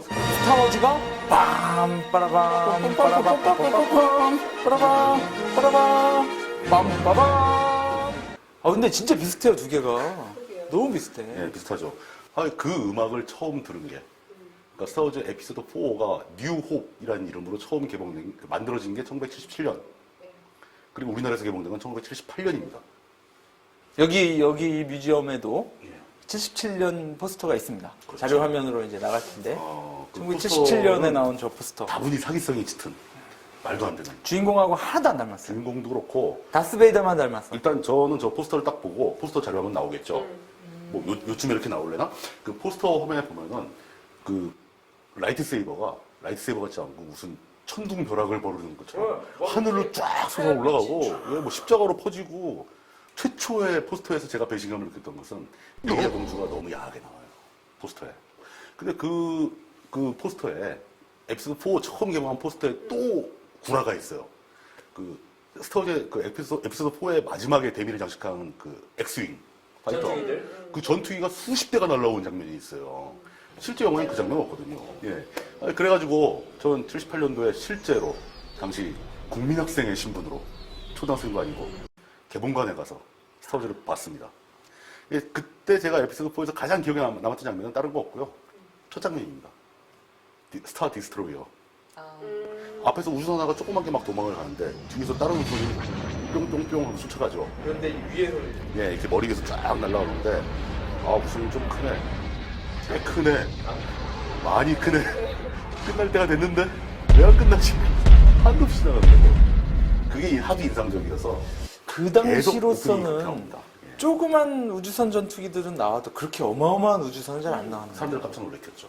스타워즈가 빰 빠라밤 빠라밤 빠라밤 빠라밤 빠라밤 빰 빠밤. 아 근데 진짜 비슷해요 두 개가. 너무 비슷해. 네, 비슷하죠. 그 음악을 처음 들은 게, 그러니까 스타워즈 에피소드 4가 뉴 홉이라는 이름으로 처음 만들어진 게 1977년. 그리고 우리나라에서 개봉된 건 1978년입니다. 여기 뮤지엄에도 77년 포스터가 있습니다. 그렇죠. 자료 화면으로 이제 나갈 텐데. 그 1977년에 나온 저 포스터. 다분히 사기성이 짙은, 말도 안 되는. 주인공하고 하나도 안 닮았어요. 주인공도 그렇고, 다스베이더만 닮았어. 일단 저는 저 포스터를 딱 보고, 포스터 자료하면 나오겠죠. 뭐 요쯤에 이렇게 나올래나? 그 포스터 화면에 보면은 그 라이트세이버가 같지 않고 무슨 천둥벼락을 벌이는 것처럼 하늘로 쫙 솟아 올라가고, 뭐 십자가로 퍼지고. 최초의 포스터에서 제가 배신감을 느꼈던 것은 레이아 공주가 너무 야하게 나와요, 포스터에. 근데 그 포스터에 에피소드 4 처음 개봉한 포스터에 또 구라가 있어요. 그 스타워즈 그 에피소드 4의 마지막에 데미를 장식한 그 엑스윙 파이터, 그 전투기가 수십 대가 날라온 장면이 있어요. 실제 영화에 그 장면 없거든요. 예. 그래가지고 전 78년도에 실제로 당시 국민학생의 신분으로, 초등학생도 아니고 개봉관에 가서 스타워즈를 봤습니다. 예, 그때 제가 에피소드 4에서 가장 기억에 남았던 장면은 다른 거 없고요. 첫 장면입니다. 스타 디스트로이어. 앞에서 우주선하가 조그맣게 막 도망을 가는데 뒤에서 다른 우주선이 뿅뿅뿅 하고 쫓아가죠. 그런데 위에서 예, 이렇게 머리 위에서 쫙 날아오는데, 우선이 좀 크네. 꽤 크네. 많이 크네. 끝날 때가 됐는데 왜 안 끝나지? 한도 없이 나가는데 그게 하도 인상적이어서 그 계속 오프닝이 그렇게 당시로서는 나옵니다. 예. 조그만 우주선 전투기들은 나와도 그렇게 어마어마한 우주선은 잘 안 나왔는데. 사람들 깜짝 놀랐겠죠.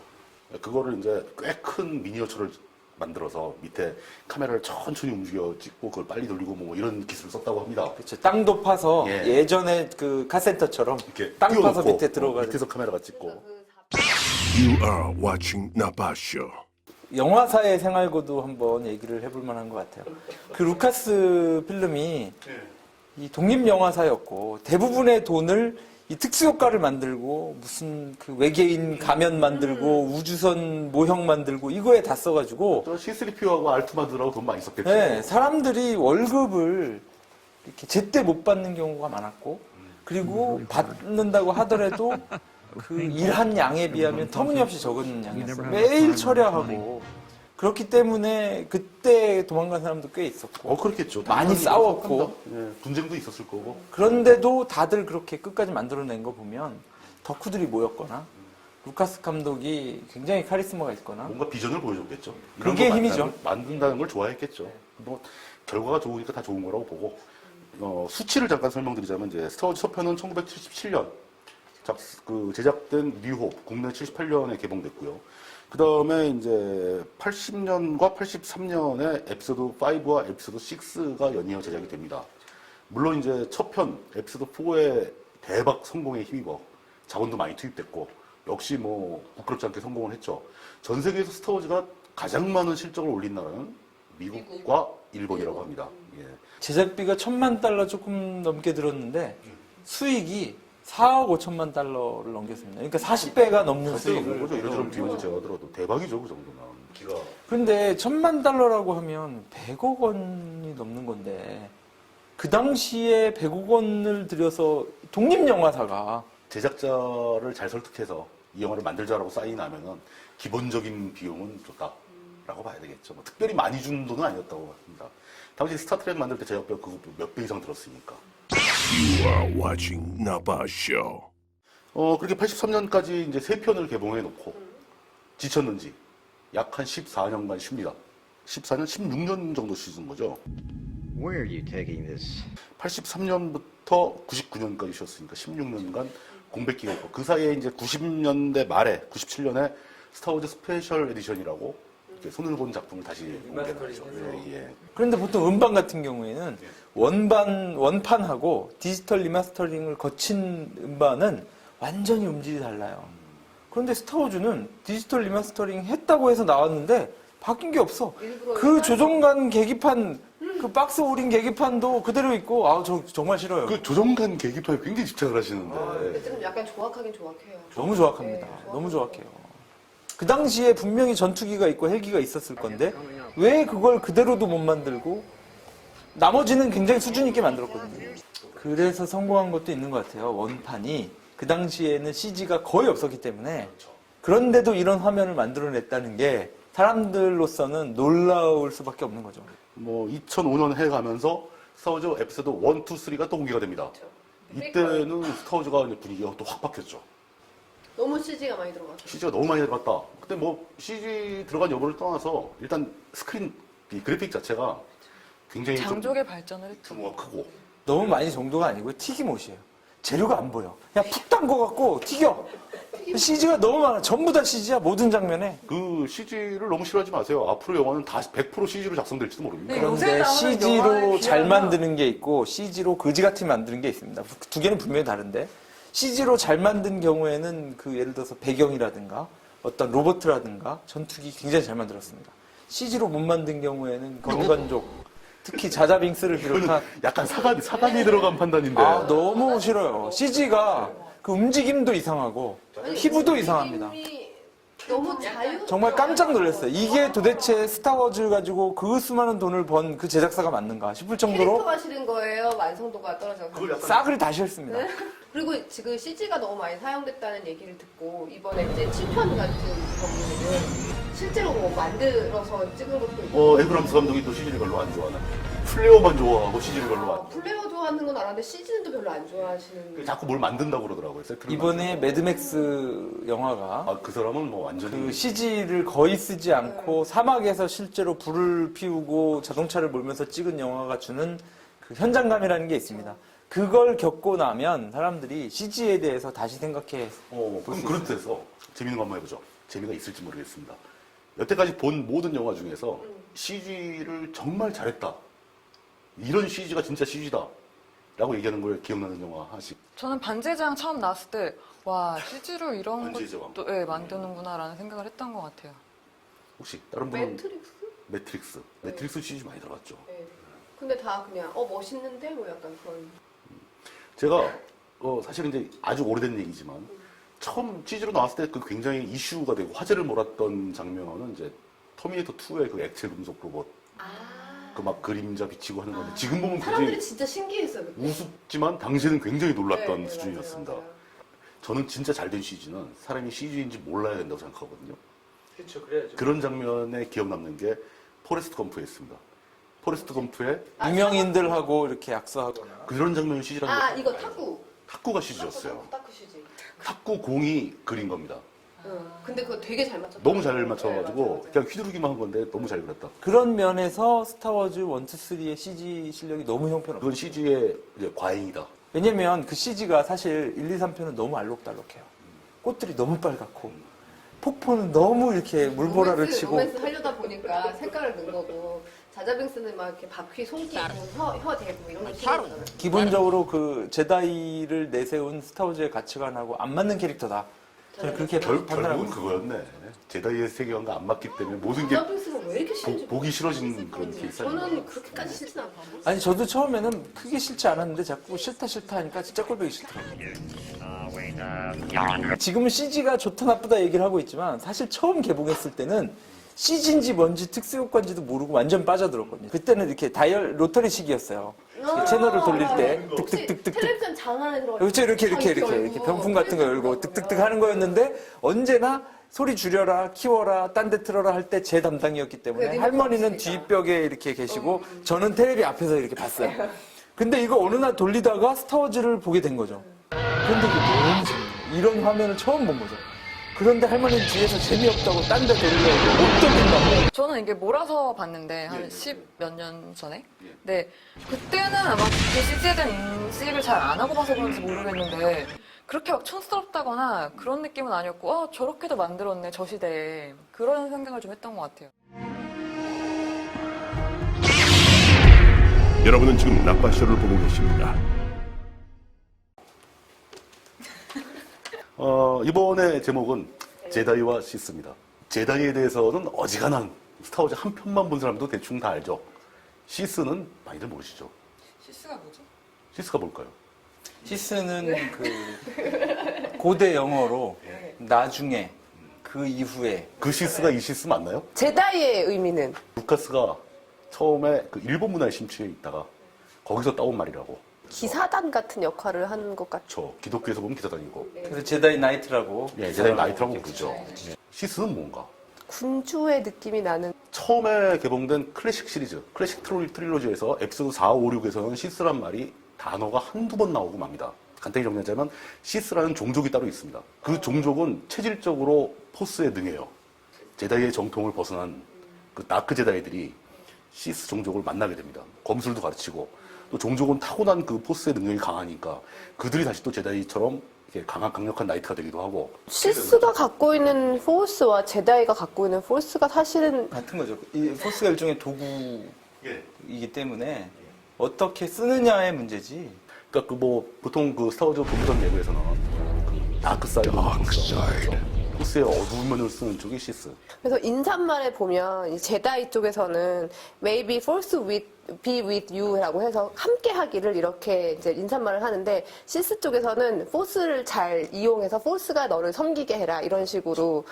그거를 이제 꽤 큰 미니어처를 만들어서 밑에 카메라를 천천히 움직여 찍고 그걸 빨리 돌리고 뭐 이런 기술을 썼다고 합니다. 그렇죠. 땅도 파서 예. 예전에 그 카센터처럼 이렇게 땅 파서 띄워놓고, 밑에 들어가. 밑에서 카메라가 찍고. You are watching Napasho. 영화사의 생활고도 한번 얘기를 해볼 만한 것 같아요. 그 루카스 필름이 이 독립영화사였고 대부분의 돈을 이 특수효과를 만들고 무슨 그 외계인 가면 만들고 우주선 모형 만들고 이거에 다 써가지고 저 C3PO하고 알투마드라고 돈 많이 썼겠죠. 네, 사람들이 월급을 이렇게 제때 못 받는 경우가 많았고 그리고 받는다고 하더라도 그 일한 양에 비하면 터무니없이 적은 양이었어요. 매일 철야하고 그렇기 때문에 그때 도망간 사람도 꽤 있었고 그렇겠죠. 많이 싸웠고 예, 분쟁도 있었을 거고. 그런데도 다들 그렇게 끝까지 만들어낸 거 보면 덕후들이 모였거나 루카스 감독이 굉장히 카리스마가 있거나 뭔가 비전을 보여줬겠죠. 이런 그게 거 힘이죠. 만든다는 걸 좋아했겠죠. 뭐 결과가 좋으니까 다 좋은 거라고 보고. 수치를 잠깐 설명드리자면 이제 스타워즈 서편은 1977년 제작된 뉴홉 국내 78년에 개봉됐고요. 그 다음에 이제 80년과 83년에 에피소드 5와 에피소드 6가 연이어 제작이 됩니다. 물론 이제 첫 편 에피소드 4의 대박 성공에 힘입어 자원도 많이 투입됐고 역시 뭐 부끄럽지 않게 성공을 했죠. 전 세계에서 스타워즈가 가장 많은 실적을 올린 나라는 미국과 일본이라고 합니다. 예. 제작비가 $10,000,000 조금 넘게 들었는데 수익이 4억 5천만 달러를 넘겼습니다. 그러니까 40배가 넘는 수익을. 거죠. 이런저런 비용을 제가 들어도 대박이죠, 그 정도면. 기가. 근데 $10,000,000라고 하면 100억 원이 넘는 건데 그 당시에 100억 원을 들여서 독립영화사가 제작자를 잘 설득해서 이 영화를 만들자라고 사인하면은 기본적인 비용은 줬다라고 봐야 되겠죠. 뭐 특별히 많이 준 돈은 아니었다고 합니다. 당시 스타트랙 만들 때 제작비가 그거 몇 배 이상 들었으니까. You are watching Napa Show. 그렇게 83년까지 이제 3편을 개봉해 놓고 지쳤는지 약 한 14년간 쉽니다. 14년, 16년 정도 쉬는 거죠. Where are you taking this? 83년부터 99년까지 쉬었으니까 16년간 공백기가 있고 그 사이에 이제 90년대 말에 97년에 스타워즈 스페셜 에디션이라고 이렇게 손을 본 작품을 다시 공개를 하죠. 예. 그런데 보통 음반 같은 경우에는 원판하고 디지털 리마스터링을 거친 음반은 완전히 음질이 달라요. 그런데 스타워즈는 디지털 리마스터링 했다고 해서 나왔는데 바뀐 게 없어. 그 조종간 계기판, 그 박스 오린 계기판도 그대로 있고, 저 정말 싫어요. 그 조정관 계기판에 굉장히 집착을 하시는데 좀 약간 조악하긴 조악해요. 너무 조악합니다. 너무 조악해요. 그 당시에 분명히 전투기가 있고 헬기가 있었을 건데 왜 그걸 그대로도 못 만들고 나머지는 굉장히 수준 있게 만들었거든요. 그래서 성공한 것도 있는 것 같아요. 원판이 그 당시에는 CG가 거의 없었기 때문에 그런데도 이런 화면을 만들어냈다는 게 사람들로서는 놀라울 수밖에 없는 거죠. 뭐 2005년 해가면서 스타워즈 에피소드 1, 2, 3가 또 공개가 됩니다. 이때는 스타워즈가 이제 분위기가 또 확 바뀌었죠. 너무 CG가 많이 들어가서. CG가 너무 많이 들어갔다. 근데 뭐 CG 들어간 여부를 떠나서 일단 스크린 이 그래픽 자체가 굉장히 장족의 발전을 했죠. 규모가 크고 너무 많이 정도가 아니고 튀김옷이에요. 재료가 안 보여. 그냥 푹 담궈갖고 튀겨. CG가 너무 많아. 전부 다 CG야. 모든 장면에. 그 CG를 너무 싫어하지 마세요. 앞으로 영화는 다 100% CG로 작성될지도 모릅니다. 네. 요새 그런데 나오는 CG로 영화에 잘 비하면- 만드는 게 있고 CG로 거지같이 만드는 게 있습니다. 두 개는 분명히 다른데 CG로 잘 만든 경우에는 그 예를 들어서 배경이라든가 어떤 로봇이라든가 전투기 굉장히 잘 만들었습니다. CG로 못 만든 경우에는 건관족 특히 자자빙스를 이거는 비롯한 약간 사단이 들어간 판단인데 너무 싫어요. CG가 그 움직임도 이상하고 피부도 이상합니다. 느낌이 너무 자유. 정말 깜짝 놀랐어요. 이게 도대체 스타워즈 가지고 그 수많은 돈을 번 그 제작사가 맞는가 싶을 정도로 캐릭터가 싫은 거예요. 완성도가 떨어져서. 그걸 약간 싹을 다 싫습니다. 그리고 지금 CG가 너무 많이 사용됐다는 얘기를 듣고 이번에 이제 7편 같은 경우는 실제로 뭐 만들어서 찍은 것도 있고 에브람스 감독이 또 CG를 별로 안 좋아하는 플레어만 좋아하고 CG를 별로 안 플레이어 좋아하는 건 알았는데 CG는 별로 안 좋아하시는 자꾸 뭘 만든다고 그러더라고요. 세트를 이번에 만들고. 매드맥스 영화가 그 사람은 뭐 완전히 그 CG를 거의 쓰지 않고 사막에서 실제로 불을 피우고 자동차를 몰면서 찍은 영화가 주는 그 현장감이라는 게 있습니다. 그걸 겪고 나면 사람들이 CG에 대해서 다시 생각해 그럼 그렇대서 재밌는 거 한번 해보죠. 재미가 있을지 모르겠습니다. 여태까지 본 모든 영화 중에서 CG를 정말 잘했다. 이런 CG가 진짜 CG다. 라고 얘기하는 걸 기억나는 영화 하나씩. 저는 반지의 처음 나왔을 때, 와, CG로 이런 반지의 제왕. 것도 만드는구나라는 생각을 했던 것 같아요. 혹시 다른 분은 매트릭스? 매트릭스 CG 많이 들어갔죠. 네. 근데 다 그냥 멋있는데 뭐 약간 그런. 제가 사실 이제 아주 오래된 얘기지만 처음 CG로 나왔을 때 그 굉장히 이슈가 되고 화제를 몰았던 장면은 이제 터미네이터 2의 그 액체 금속 로봇 그 막 그림자 비치고 하는 건데 지금 보면 사람들이 굉장히 진짜 신기했어요. 그때. 우습지만 당시에는 굉장히 놀랐던 네, 수준이었습니다. 맞아요. 저는 진짜 잘된 CG는 사람이 CG인지 몰라야 된다고 생각하거든요. 그렇죠, 그래야죠. 그런 장면에 기억 남는 게 포레스트 검프에 있습니다. 포레스트 검프에 유명인들하고 이렇게 약속하거나 그런 장면이 CG라는 거 이거 탁구. 탁구가 CG였어요. 탁구 CG. 탁구 공이 그린 겁니다. 근데 그거 되게 잘 맞췄다. 너무 잘 맞춰가지고 그냥 휘두르기만 한 건데 너무 잘 그렸다. 그런 면에서 스타워즈 1, 2, 3의 CG 실력이 너무 형편없어요. 그건 CG의 과잉이다. 왜냐면 그 CG가 사실 1, 2, 3편은 너무 알록달록해요. 꽃들이 너무 빨갛고 폭포는 너무 이렇게 물보라를 치고 로맨스 하려다 보니까 색깔을 넣은 거고 자자빙스는 막 이렇게 바퀴 손기고 혀 대고 이런 거 싫어하잖아요. 기본적으로 그 제다이를 내세운 스타워즈의 가치관하고 안 맞는 캐릭터다. 저는 그렇게 판단하고 결국은 있어요. 그거였네. 제다이의 세계관과 안 맞기 때문에 모든 게 자자빙스가 왜 이렇게 싫은지 보기 싫어진 그런 케이스 아닌가. 저는 그렇게까지 싫진 않아요. 아니 저도 처음에는 크게 싫지 않았는데 자꾸 싫다 하니까 진짜 꼴보기 싫더라고요. 지금은 CG가 좋다 나쁘다 얘기를 하고 있지만 사실 처음 개봉했을 때는 CG인지 뭔지 특수효과인지도 모르고 완전 빠져들었거든요. 그때는 이렇게 로터리식이었어요. 채널을 돌릴 때 득득득득득. 텔레비전 장 안에 들어가. 그렇죠. 이렇게 병풍 같은 거 열고 득득득 하는 거였는데 언제나 소리 줄여라, 키워라, 딴 데 틀어라 할 때 제 담당이었기 때문에 할머니는 뒷벽에 이렇게 계시고 저는 텔레비 앞에서 이렇게 봤어요. 근데 이거 어느 날 돌리다가 스타워즈를 보게 된 거죠. 그런데 이게 너무 재밌어요. 이런 화면을 처음 본 거죠. 그런데 할머니는 뒤에서 재미없다고 딴 데 돌리려고 못 돌린다고. 저는 이게 몰아서 봤는데 한 10 몇 년 전에. 네. 그때는 아마 그 CG에 대한 인식을 잘 안 하고 봐서 그런지 모르겠는데 그렇게 막 촌스럽다거나 그런 느낌은 아니었고 저렇게도 만들었네 저 시대에. 그런 생각을 좀 했던 것 같아요. 여러분은 지금 나빠쇼를 보고 계십니다. 이번에 제목은 제다이와 시스입니다. 제다이에 대해서는 어지간한 스타워즈 한 편만 본 사람도 대충 다 알죠. 시스는 많이들 모르시죠. 시스가 뭐죠? 시스가 뭘까요? 시스는 그 고대 영어로 나중에 그 이후에 그 시스가 이 시스 맞나요? 제다이의 의미는 루카스가 처음에 그 일본 문화에 심취해 있다가 거기서 따온 말이라고. 기사단 같은 역할을 하는 것 같죠. 저 기독교에서 보면 기사단이고, 그래서 제다이 나이트라고 제다이 나이트라고 부르죠. 시스는 뭔가? 군주의 느낌이 나는. 처음에 개봉된 클래식 시리즈, 클래식 트릴로지에서 에피소드 4, 5, 6에서는 시스란 말이 단어가 한두 번 나오고 맙니다. 간단히 정리하자면 시스라는 종족이 따로 있습니다. 그 종족은 체질적으로 포스에 능해요. 제다이의 정통을 벗어난 그 다크 제다이들이 시스 종족을 만나게 됩니다. 검술도 가르치고 또 종족은 타고난 그 포스의 능력이 강하니까 그들이 다시 또 제다이처럼 이렇게 강력한 나이트가 되기도 하고. 시스가 갖고 있는 포스와 제다이가 갖고 있는 포스가 사실은 같은 거죠. 이 포스가 일종의 도구이기 때문에 어떻게 쓰느냐의 문제지. 그러니까 그 뭐 보통 그 스타워즈 보던 내부에서는 그 다크 사이드, 포스의 어두운 면을 쓰는 쪽이 시스. 그래서 인사말에 보면 이 제다이 쪽에서는 maybe force be with you라고 해서 함께 하기를 이렇게 이제 인사말을 하는데 시스 쪽에서는 포스를 잘 이용해서 포스가 너를 섬기게 해라 이런 식으로.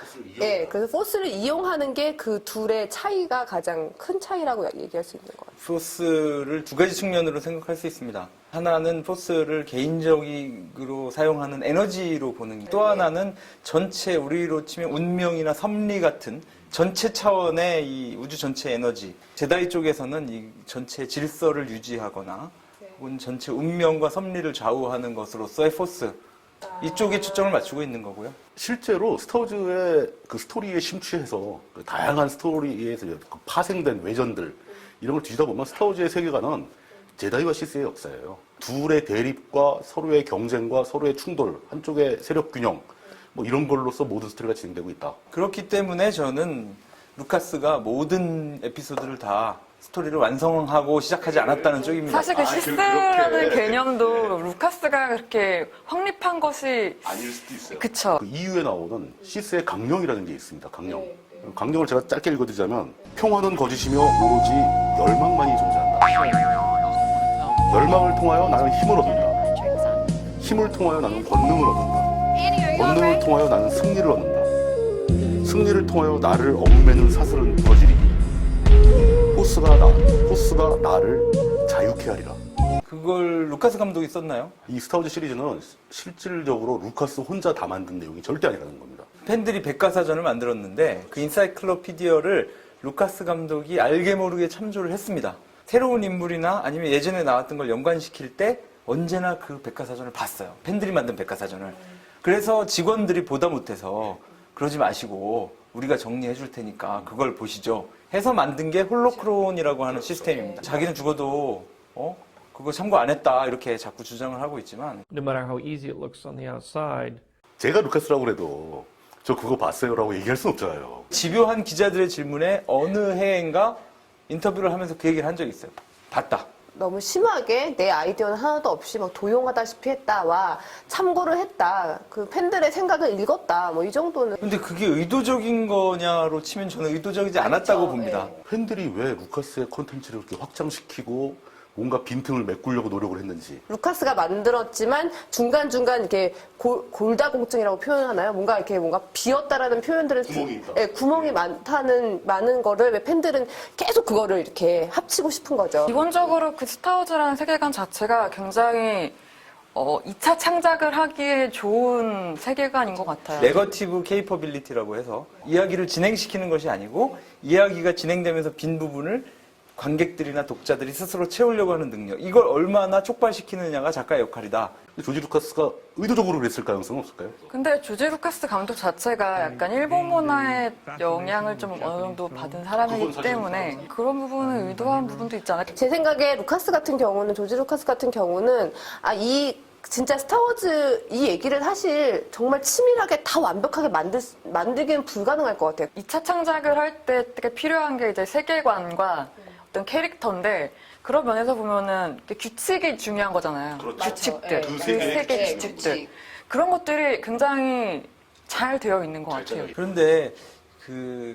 예, 그래서 포스를 이용하는 게 그 둘의 차이가 가장 큰 차이라고 얘기할 수 있는 것 같아요. 포스를 두 가지 측면으로 생각할 수 있습니다. 하나는 포스를 개인적으로 사용하는 에너지로 보는 게, 또 하나는 전체 우리로 치면 운명이나 섭리 같은 전체 차원의 이 우주 전체 에너지. 제다이 쪽에서는 이 전체 질서를 유지하거나 혹은 전체 운명과 섭리를 좌우하는 것으로서의 포스. 이쪽에 초점을 맞추고 있는 거고요. 실제로 스타워즈의 그 스토리에 심취해서 그 다양한 스토리에서 그 파생된 외전들 이런 걸 뒤지다 보면 스타워즈의 세계관은 제다이와 시스의 역사예요. 둘의 대립과 서로의 경쟁과 서로의 충돌, 한쪽의 세력 균형 뭐 이런 걸로서 모든 스토리가 진행되고 있다. 그렇기 때문에 저는 루카스가 모든 에피소드를 다 스토리를 완성하고 시작하지 않았다는 쪽입니다. 사실 그 시스라는 개념도 루카스가 그렇게 확립한 것이 아닐 수도 있어요. 그쵸. 그 이후에 나오는 시스의 강령이라는 게 있습니다. 강령. 강령을 제가 짧게 읽어드리자면 평화는 거짓이며 오로지 열망만이 존재한다. 열망을 통하여 나는 힘을 얻는다. 힘을 통하여 나는 권능을 얻는다. 권능을 통하여 나는 승리를 얻는다. 승리를 통하여 나를 얽매는 사슬은 부러지리니 포스가 나를 자유케 하리라. 그걸 루카스 감독이 썼나요? 이 스타워즈 시리즈는 실질적으로 루카스 혼자 다 만든 내용이 절대 아니라는 겁니다. 팬들이 백과사전을 만들었는데 그 인사이클로피디어를 루카스 감독이 알게 모르게 참조를 했습니다. 새로운 인물이나 아니면 예전에 나왔던 걸 연관시킬 때 언제나 그 백과사전을 봤어요. 팬들이 만든 백과사전을. 그래서 직원들이 보다 못해서 그러지 마시고 우리가 정리해 줄 테니까 그걸 보시죠 해서 만든 게 홀로크론이라고 하는 시스템입니다. 자기는 죽어도 그거 참고 안 했다 이렇게 자꾸 주장을 하고 있지만 no matter how easy it looks on the outside. 제가 루카스라고 그래도 저 그거 봤어요라고 얘기할 순 없잖아요. 집요한 기자들의 질문에 어느 해인가 인터뷰를 하면서 그 얘기를 한 적이 있어요. 봤다. 너무 심하게 내 아이디어는 하나도 없이 막 도용하다시피 했다와 참고를 했다. 그 팬들의 생각을 읽었다. 뭐 이 정도는. 근데 그게 의도적인 거냐로 치면 저는 의도적이지 않았다고 봅니다. 팬들이 왜 루카스의 콘텐츠를 그렇게 확장시키고 뭔가 빈틈을 메꾸려고 노력을 했는지. 루카스가 만들었지만 중간중간 이렇게 골다공증이라고 표현하나요? 뭔가 이렇게 뭔가 비었다라는 표현들을 구멍이 있다. 예, 구멍이 많은 거를 왜 팬들은 계속 그거를 이렇게 합치고 싶은 거죠. 기본적으로 그 스타워즈라는 세계관 자체가 굉장히 2차 창작을 하기에 좋은 세계관인 것 같아요. 네거티브 케이퍼빌리티라고 해서 이야기를 진행시키는 것이 아니고 이야기가 진행되면서 빈 부분을 관객들이나 독자들이 스스로 채우려고 하는 능력, 이걸 얼마나 촉발시키느냐가 작가의 역할이다. 조지 루카스가 의도적으로 그랬을 가능성은 없을까요? 근데 조지 루카스 감독 자체가 약간 일본 문화의 영향을 좀 어느 정도 받은 사람이기 때문에 그런 부분을 의도한 부분도 있지 않을까. 제 생각에 루카스 같은 경우는 조지 루카스 같은 경우는 진짜 스타워즈 이 얘기를 사실 정말 치밀하게 다 완벽하게 만들기는 불가능할 것 같아요. 2차 창작을 할 때 되게 필요한 게 이제 세계관과 어떤 캐릭터인데 그런 면에서 보면은 규칙이 중요한 거잖아요. 그렇죠. 규칙들, 그 그 세계의 세계 규칙. 규칙들. 그런 것들이 굉장히 잘 되어 있는 것 같아요. 그런데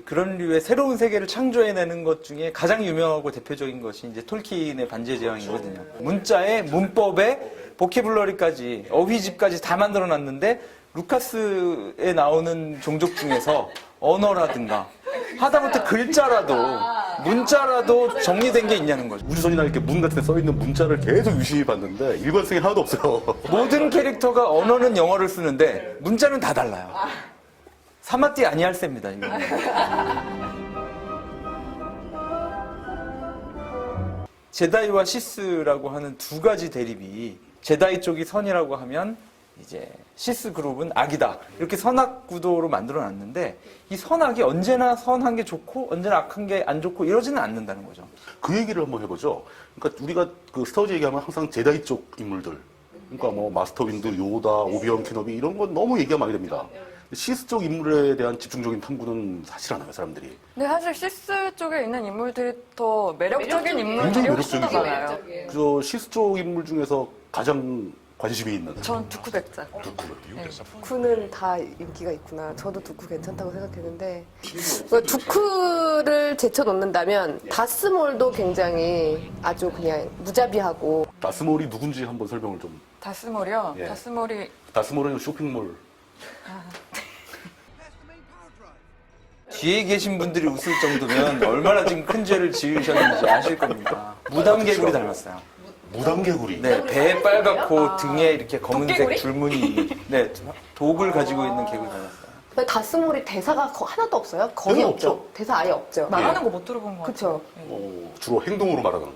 그런 류의 새로운 세계를 창조해내는 것 중에 가장 유명하고 대표적인 것이 이제 톨킨의 반지의 제왕이거든요. 문자에, 문법에, 보케블러리까지, 어휘집까지 다 만들어놨는데 루카스에 나오는 종족 중에서 언어라든가 하다못해 글자라도 문자라도 정리된 게 있냐는 거죠. 우주선이나 이렇게 문 같은 데 써있는 문자를 계속 유심히 봤는데 일관성이 하나도 없어요. 모든 캐릭터가 언어는 영어를 쓰는데 문자는 다 달라요. 사마띠 아니할셉니다. 이거는. 제다이와 시스라고 하는 두 가지 대립이 제다이 쪽이 선이라고 하면 이제 시스 그룹은 악이다. 이렇게 선악 구도로 만들어 놨는데 이 선악이 언제나 선한 게 좋고 언제나 악한 게 안 좋고 이러지는 않는다는 거죠. 그 얘기를 한번 해보죠. 그러니까 우리가 그 스타워즈 얘기하면 항상 제다이 쪽 인물들, 그러니까 뭐 마스터 윈드, 요다, 오비언 케노비 이런 건 너무 얘기가 많이 됩니다. 시스 쪽 인물에 대한 집중적인 탐구는 사실 안 해요, 사람들이. 근데 사실 시스 쪽에 있는 인물들이 더 매력적인 인물들이 굉장히 훨씬 더 매력적이죠. 많아요. 저 시스 쪽 인물 중에서 가장 관심이 있는 전 두쿠 백작. 두쿠는 다 인기가 있구나. 저도 두쿠 괜찮다고 생각했는데 두쿠를 제쳐놓는다면 다스몰도 굉장히 아주 그냥 무자비하고 다스몰이 누군지 한번 설명을 좀. 다스몰이요? 예. 다스몰이 쇼핑몰. 뒤에 계신 분들이 웃을 정도면 얼마나 지금 큰 죄를 지으셨는지 아실 겁니다. 무담개구리 닮았어요. 무당개구리. 네, 배에 빨갛고 등에 이렇게 검은색 도깨구리? 줄무늬. 네, 독을 가지고 있는 개구리 닮았어요. 근데 다스몰이 대사가 하나도 없어요? 거의 대사 없죠. 없죠. 대사 아예 없죠. 말하는 거 못 들어본 것 같아요. 그쵸. 주로 행동으로 말하는.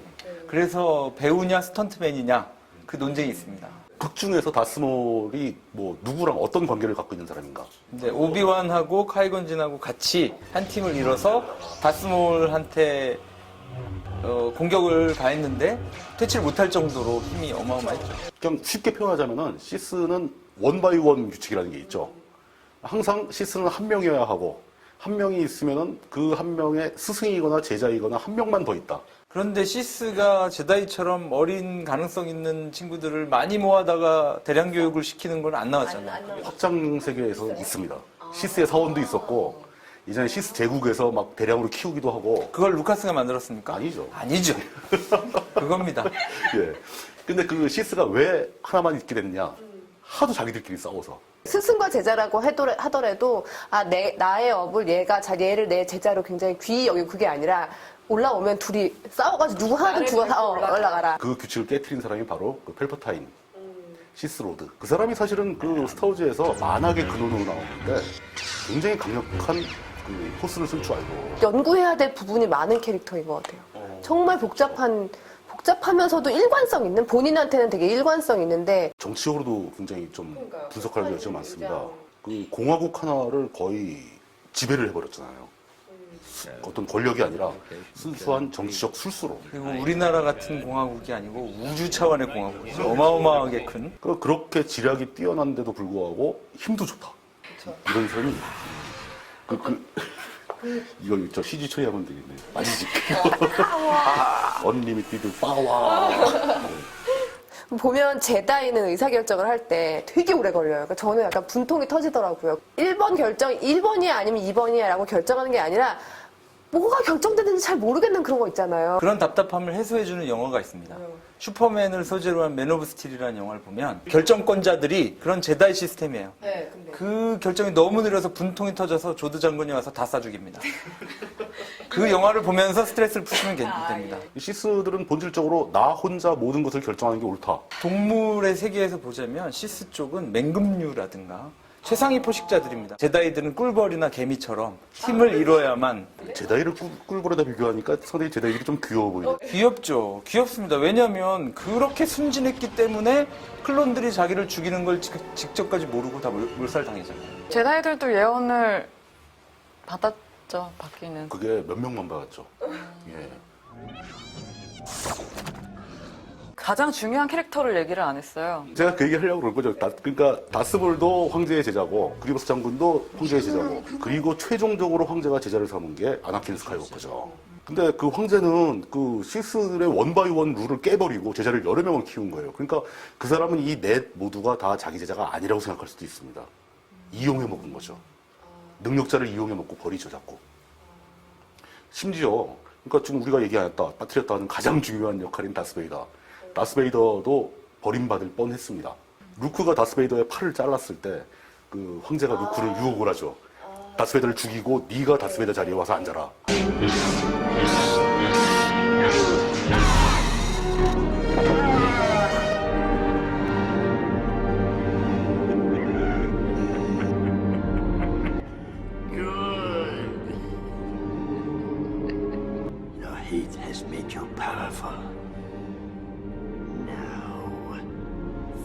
그래서 배우냐 스턴트맨이냐 그 논쟁이 있습니다. 극 중에서 다스몰이 뭐 누구랑 어떤 관계를 갖고 있는 사람인가? 이제 오비완하고 카이곤진하고 같이 한 팀을 이뤄서 다스몰한테 공격을 가했는데 퇴치를 못할 정도로 힘이 어마어마했죠. 그냥 쉽게 표현하자면은 시스는 원바이원 규칙이라는 게 있죠. 항상 시스는 한 명이어야 하고 한 명이 있으면은 그 한 명의 스승이거나 제자이거나 한 명만 더 있다. 그런데 시스가 제다이처럼 어린 가능성 있는 친구들을 많이 모아다가 대량 교육을 시키는 건 안 나왔잖아요. 확장 세계에서 있습니다. 시스의 사원도 있었고 이전에 시스 제국에서 막 대량으로 키우기도 하고. 그걸 루카스가 만들었습니까? 아니죠. 아니죠. 그겁니다. 예. 근데 그 시스가 왜 하나만 있게 됐냐? 하도 자기들끼리 싸워서. 스승과 제자라고 하더라도 나의 업을 얘를 내 제자로 굉장히 귀히 여기고 그게 아니라 올라오면 둘이 싸워가지고 누구 하나도 죽어서 올라가라. 그 규칙을 깨트린 사람이 바로 그 펠퍼타인, 시스로드. 그 사람이 사실은 그 스타워즈에서 만악의 근원으로 나오는데 굉장히 강력한 그 포스를 쓸 줄 알고. 연구해야 될 부분이 많은 캐릭터인 것 같아요. 정말 복잡하면서도 일관성 있는, 본인한테는 되게 일관성 있는데 정치적으로도 굉장히 좀 분석할 여지가 많습니다. 그 공화국 하나를 거의 지배를 해버렸잖아요. 어떤 권력이 아니라 순수한 정치적 술수로. 그리고 우리나라 같은 공화국이 아니고 우주 차원의 공화국이죠. 어마어마하게 큰. 그렇게 지략이 뛰어난데도 불구하고 힘도 좋다. 이런 사람이 이거 저 CG 처리하면 되겠네. 빠지지. 언리미티드 파워. 보면 제다이는 의사결정을 할 때 되게 오래 걸려요. 그러니까 저는 약간 분통이 터지더라고요. 1번 결정, 1번이야 아니면 2번이야 라고 결정하는 게 아니라 뭐가 결정되는지 잘 모르겠는 그런 거 있잖아요. 그런 답답함을 해소해주는 영화가 있습니다. 슈퍼맨을 소재로 한 맨 오브 스틸이라는 영화를 보면 결정권자들이 그런 제다이 시스템이에요. 네, 근데. 그 결정이 너무 느려서 분통이 터져서 조드 장군이 와서 다 쏴 죽입니다. 그 영화를 보면서 스트레스를 푸시면 됩니다. 이 시스들은 본질적으로 나 혼자 모든 것을 결정하는 게 옳다. 동물의 세계에서 보자면 시스 쪽은 맹금류라든가 최상위 포식자들입니다. 제다이들은 꿀벌이나 개미처럼 팀을 이뤄야만. 제다이를 꿀벌에다 비교하니까 상당히 제다이들이 좀 귀여워 보이네. 귀엽죠. 귀엽습니다. 왜냐하면 그렇게 순진했기 때문에 클론들이 자기를 죽이는 걸 직접까지 모르고 다 몰살당했잖아요. 제다이들도 예언을 받았죠, 받기는. 그게 몇 명만 받았죠. 예. 가장 중요한 캐릭터를 얘기를 안 했어요. 제가 그 얘기 하려고 그럴 거죠. 그러니까 다스볼도 황제의 제자고, 그리고스 장군도 황제의 제자고, 그리고 최종적으로 황제가 제자를 삼은 게 아나킨 스카이워커죠. 근데 그 황제는 그 시스들의 원바이원 룰을 깨버리고 제자를 여러 명을 키운 거예요. 그러니까 그 사람은 이 넷 모두가 다 자기 제자가 아니라고 생각할 수도 있습니다. 이용해 먹은 거죠. 능력자를 이용해 먹고 버리죠, 자꾸. 심지어, 그러니까 지금 우리가 얘기 안 했다, 빠뜨렸다 하는 가장 중요한 역할인 다스베이더. 다스베이더도 버림받을 뻔했습니다. 루크가 다스베이더의 팔을 잘랐을 때 그 황제가 루크를 유혹을 하죠. 다스베이더를 죽이고 네가 다스베이더 자리에 와서 앉아라. The heat has made you powerful. Now,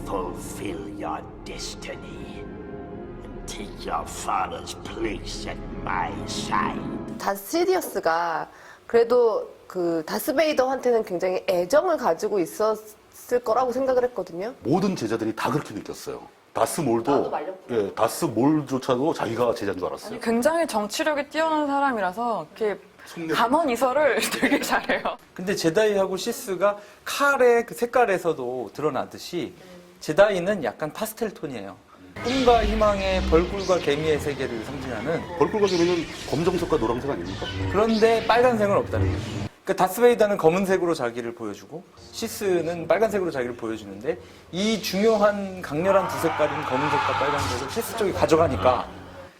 fulfill your destiny and take your father's place at my side. 다스 시디어스가 그래도 그 다스베이더한테는 굉장히 애정을 가지고 있었을 거라고 생각을 했거든요. 모든 제자들이 다 그렇게 느꼈어요. 다스몰도, 나도 말렸구나. 예, 다스몰조차도 자기가 제자인 줄 알았어요. 굉장히 정치력이 뛰어난 사람이라서 이렇게 감언 이설을 되게 잘해요. 근데 제다이하고 시스가 칼의 그 색깔에서도 드러나듯이 제다이는 약간 파스텔 톤이에요. 꿈과 희망의 벌꿀과 개미의 세계를 상징하는. 벌꿀과 개미는 검정색과 노란색 아닙니까? 그런데 빨간색은 없다는 거예요. 그러니까 다스베이더는 검은색으로 자기를 보여주고 시스는 빨간색으로 자기를 보여주는데 이 중요한 강렬한 두 색깔인 검은색과 빨간색을 시스 쪽이 가져가니까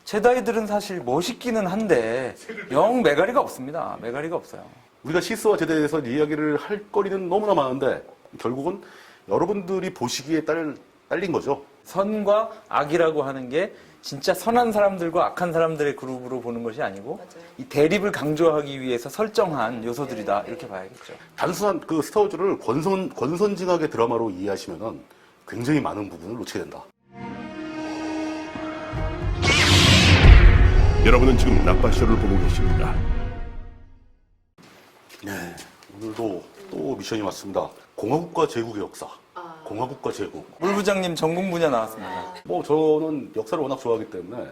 제다이들은 사실 멋있기는 한데 영 매가리가 없습니다. 매가리가 없어요. 우리가 시스와 제다에 대해서 이야기를 할 거리는 너무나 많은데 결국은 여러분들이 보시기에 딸린 거죠. 선과 악이라고 하는 게 진짜 선한 사람들과 악한 사람들의 그룹으로 보는 것이 아니고 이 대립을 강조하기 위해서 설정한 요소들이다 이렇게 봐야겠죠. 단순한 그 스타워즈를 권선징악의 드라마로 이해하시면은 굉장히 많은 부분을 놓치게 된다. 여러분은 지금 나빠쇼를 보고 계십니다. 네, 오늘도 또 미션이 왔습니다. 공화국과 제국의 역사. 공화국과 제국. 물 부장님 전공 분야 나왔습니다. 뭐 저는 역사를 워낙 좋아하기 때문에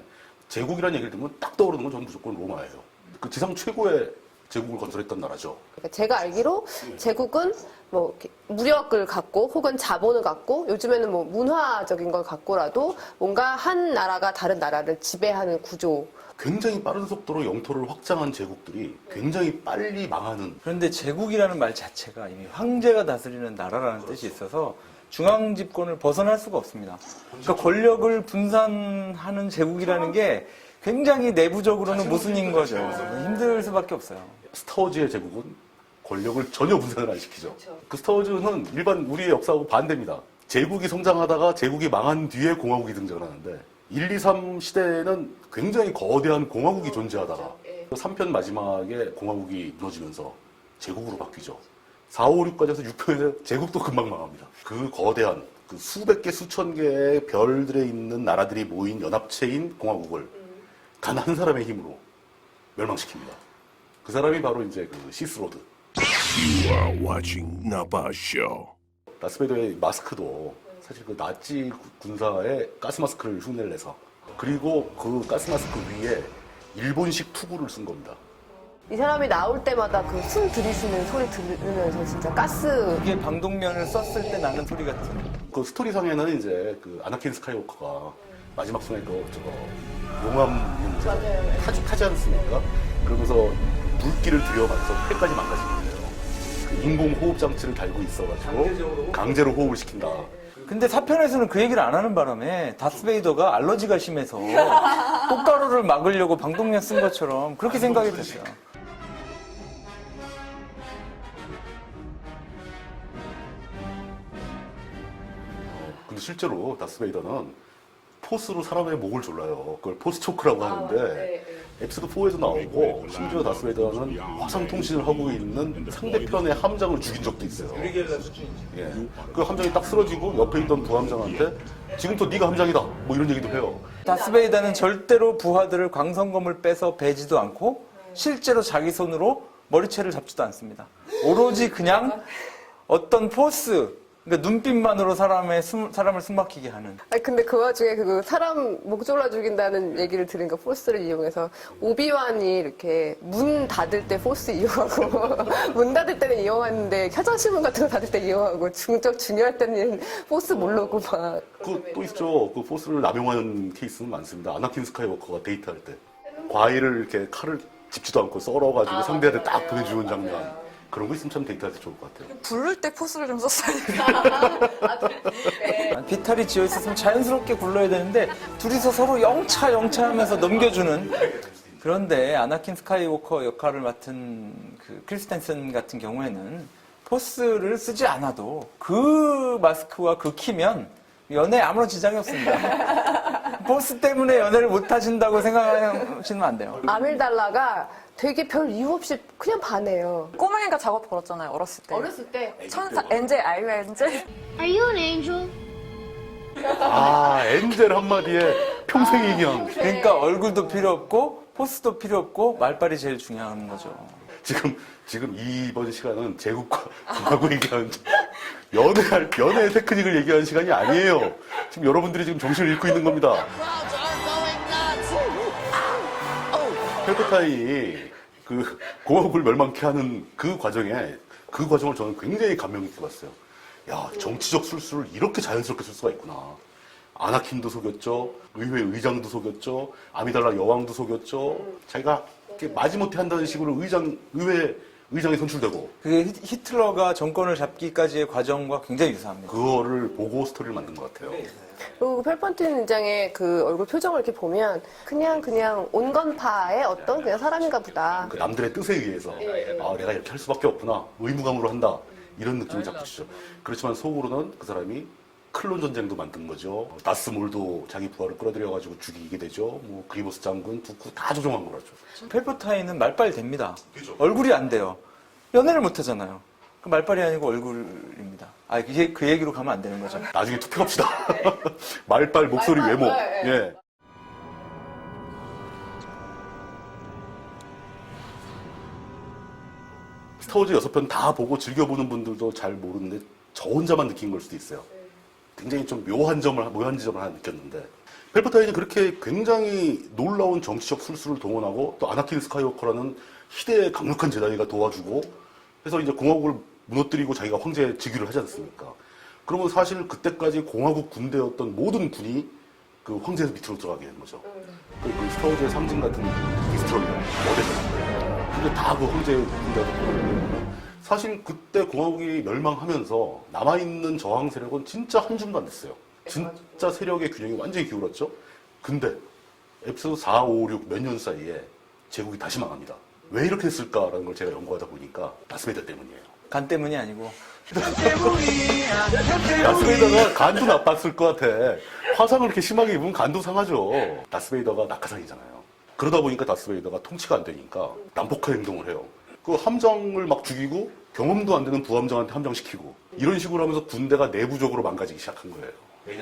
제국이라는 얘기를 듣면 딱 떠오르는 건 저는 무조건 로마예요. 그 지상 최고의 제국을 건설했던 나라죠. 그러니까 제가 알기로 제국은 뭐 이렇게 무력을 갖고 혹은 자본을 갖고 요즘에는 뭐 문화적인 걸 갖고라도 뭔가 한 나라가 다른 나라를 지배하는 구조. 굉장히 빠른 속도로 영토를 확장한 제국들이 굉장히 빨리 망하는. 그런데 제국이라는 말 자체가 이미 황제가 다스리는 나라라는 뜻이 있어서 중앙 집권을 벗어날 수가 없습니다. 그러니까 권력을 분산하는 제국이라는 게 굉장히 내부적으로는 모순인 거죠. 힘들 수밖에 없어요. 스타워즈의 제국은 권력을 전혀 분산을 안 시키죠. 그 스타워즈는 일반 우리의 역사하고 반대입니다. 제국이 성장하다가 제국이 망한 뒤에 공화국이 등장을 하는데 1, 2, 3 시대에는 굉장히 거대한 공화국이 존재하다가 3편 마지막에 공화국이 무너지면서 제국으로 바뀌죠. 4, 5, 6까지 해서 6편에 제국도 금방 망합니다. 그 거대한 그 수백 개, 수천 개의 별들에 있는 나라들이 모인 연합체인 공화국을 단 한 사람의 힘으로 멸망시킵니다. 그 사람이 바로 이제 그 시스로드. You are watching Napa Show. 다스베이더의 마스크도 사실 그 나치 군사의 가스 마스크를 흉내를 내서 그리고 그 가스 마스크 위에 일본식 투구를 쓴 겁니다. 이 사람이 나올 때마다 그 숨 들이쉬는 소리 들으면서 진짜 가스. 이게 방독면을 썼을 때 나는 소리 같은. 그 스토리상에는 이제 그 아나킨 스카이워커가 마지막 순간에 그 저거 용암 타지 않습니까? 그러면서 물기를 들여마셔서 폐까지 망가지는 거예요. 그 인공호흡 장치를 달고 있어가지고 강제로 호흡을 시킨다. 근데 4편에서는 그 얘기를 안 하는 바람에 다스베이더가 알러지가 심해서 꽃가루를 막으려고 방독면 쓴 것처럼 그렇게 생각이 됐어요. 근데 실제로 다스베이더는 포스로 사람의 목을 졸라요. 그걸 포스 초크라고 하는데 에피소드 4에서 나오고 심지어 다스베이더는 화상 통신을 하고 있는 상대편의 함장을 죽인 적도 있어요. 예. 그 함장이 딱 쓰러지고 옆에 있던 부함장한테 지금부터 네가 함장이다 뭐 이런 얘기도 해요. 다스베이더는 절대로 부하들을 광선검을 빼서 베지도 않고 실제로 자기 손으로 머리채를 잡지도 않습니다. 오로지 그냥 어떤 포스, 그러니까 눈빛만으로 사람을 숨막히게 하는. 아니, 근데 그 와중에 그 사람 목 졸라 죽인다는 얘기를 들으니까 포스를 이용해서 오비완이 이렇게 문 닫을 때 포스 이용하고 문 닫을 때는 이용하는데 화장실문 같은 거 닫을 때 이용하고 중요할 때는 포스 모르고 막. 또 있죠. 그 포스를 남용하는 케이스는 많습니다. 아나킨 스카이워커가 데이트할 때 과일을 이렇게 칼을 짚지도 않고 썰어가지고 상대한테 딱 보내주는 장면. 그런 거 있으면 참 데이트할 때 좋을 것 같아요. 부를 때 포스를 좀 썼어야 되는데. 비탈이 지어 있었으면 자연스럽게 굴러야 되는데 둘이서 서로 영차 하면서 넘겨주는. 그런데 아나킨 스카이워커 역할을 맡은 그 크리스텐슨 같은 경우에는 포스를 쓰지 않아도 그 마스크와 그 키면 연애에 아무런 지장이 없습니다. 포스 때문에 연애를 못 하신다고 생각하시면 안 돼요. 아밀달라가 되게 별 이유 없이 그냥 반해요. 꼬맹이가 작업 걸었잖아요, 어렸을 때. 어렸을 때 천사, 엔젤, 아이유 엔젤? Are you an angel? 아, 엔젤 한마디에 평생 얘기한. 그러니까 얼굴도 필요 없고 포스도 필요 없고 말빨이 제일 중요한 거죠. 지금 이번 시간은 제국과 공화국 얘기하는 연애 테크닉을 얘기하는 시간이 아니에요. 지금 여러분들이 지금 정신을 잃고 있는 겁니다. 펠프타인이 그 공화국을 멸망케 하는 그 과정을 저는 굉장히 감명 깊게 봤어요. 야, 정치적 술수를 이렇게 자연스럽게 쓸 수가 있구나. 아나킨도 속였죠. 의회 의장도 속였죠. 아미달라 여왕도 속였죠. 자기가 이렇게 마지못해 한다는 식으로 의회 의장이 선출되고. 그게 히틀러가 정권을 잡기까지의 과정과 굉장히 유사합니다. 그거를 보고 스토리를 만든 것 같아요. 그리고 펠펀틴 인장의 그 얼굴 표정을 이렇게 보면 그냥 온건파의 어떤 그냥 사람인가 보다. 그 남들의 뜻에 의해서 아, 내가 이렇게 할 수밖에 없구나. 의무감으로 한다. 이런 느낌이 자꾸 주죠. 그렇지만 속으로는 그 사람이 클론 전쟁도 만든 거죠. 나스몰도 자기 부하를 끌어들여가지고 죽이게 되죠. 뭐 그리보스 장군, 두쿠 다 조종한 거라죠. 펠퍼타인은 말빨 됩니다. 그죠. 얼굴이 안 돼요. 연애를 못 하잖아요. 그 말빨이 아니고 얼굴입니다. 아, 이게 그 얘기로 가면 안 되는 거죠. 나중에 투표합시다. 말빨, 목소리, 외모. 예. 스타워즈 6편 다 보고 즐겨보는 분들도 잘 모르는데 저 혼자만 느낀 걸 수도 있어요. 굉장히 좀 묘한 지점을 하나 느꼈는데 펠퍼타인이 그렇게 굉장히 놀라운 정치적 술수를 동원하고 또 아나킨 스카이워커라는 희대의 강력한 제다이가 도와주고 해서 이제 공화국을 무너뜨리고 자기가 황제 즉위를 하지 않습니까? 그러면 사실 그때까지 공화국 군대였던 모든 군이 그 황제에서 밑으로 들어가게 되는 거죠. 그 스타워즈의 상징 같은 디스트로이어, 모델이었는데 근데 다 그 황제 군대였던 사실 그때 공화국이 멸망하면서 남아있는 저항 세력은 진짜 한 줌도 안 됐어요. 진짜 세력의 균형이 완전히 기울었죠. 근데 에피소드 4, 5, 6 몇 년 사이에 제국이 다시 망합니다. 왜 이렇게 됐을까라는 걸 제가 연구하다 보니까 다스베이더 때문이에요. 간 때문이 아니고. 다스베이더가 간도 나빴을 것 같아. 화상을 이렇게 심하게 입으면 간도 상하죠. 다스베이더가 낙하산이잖아요. 그러다 보니까 다스베이더가 통치가 안 되니까 난폭한 행동을 해요. 그 함장을 막 죽이고 경험도 안 되는 부함장한테 함장시키고 이런 식으로 하면서 군대가 내부적으로 망가지기 시작한 거예요.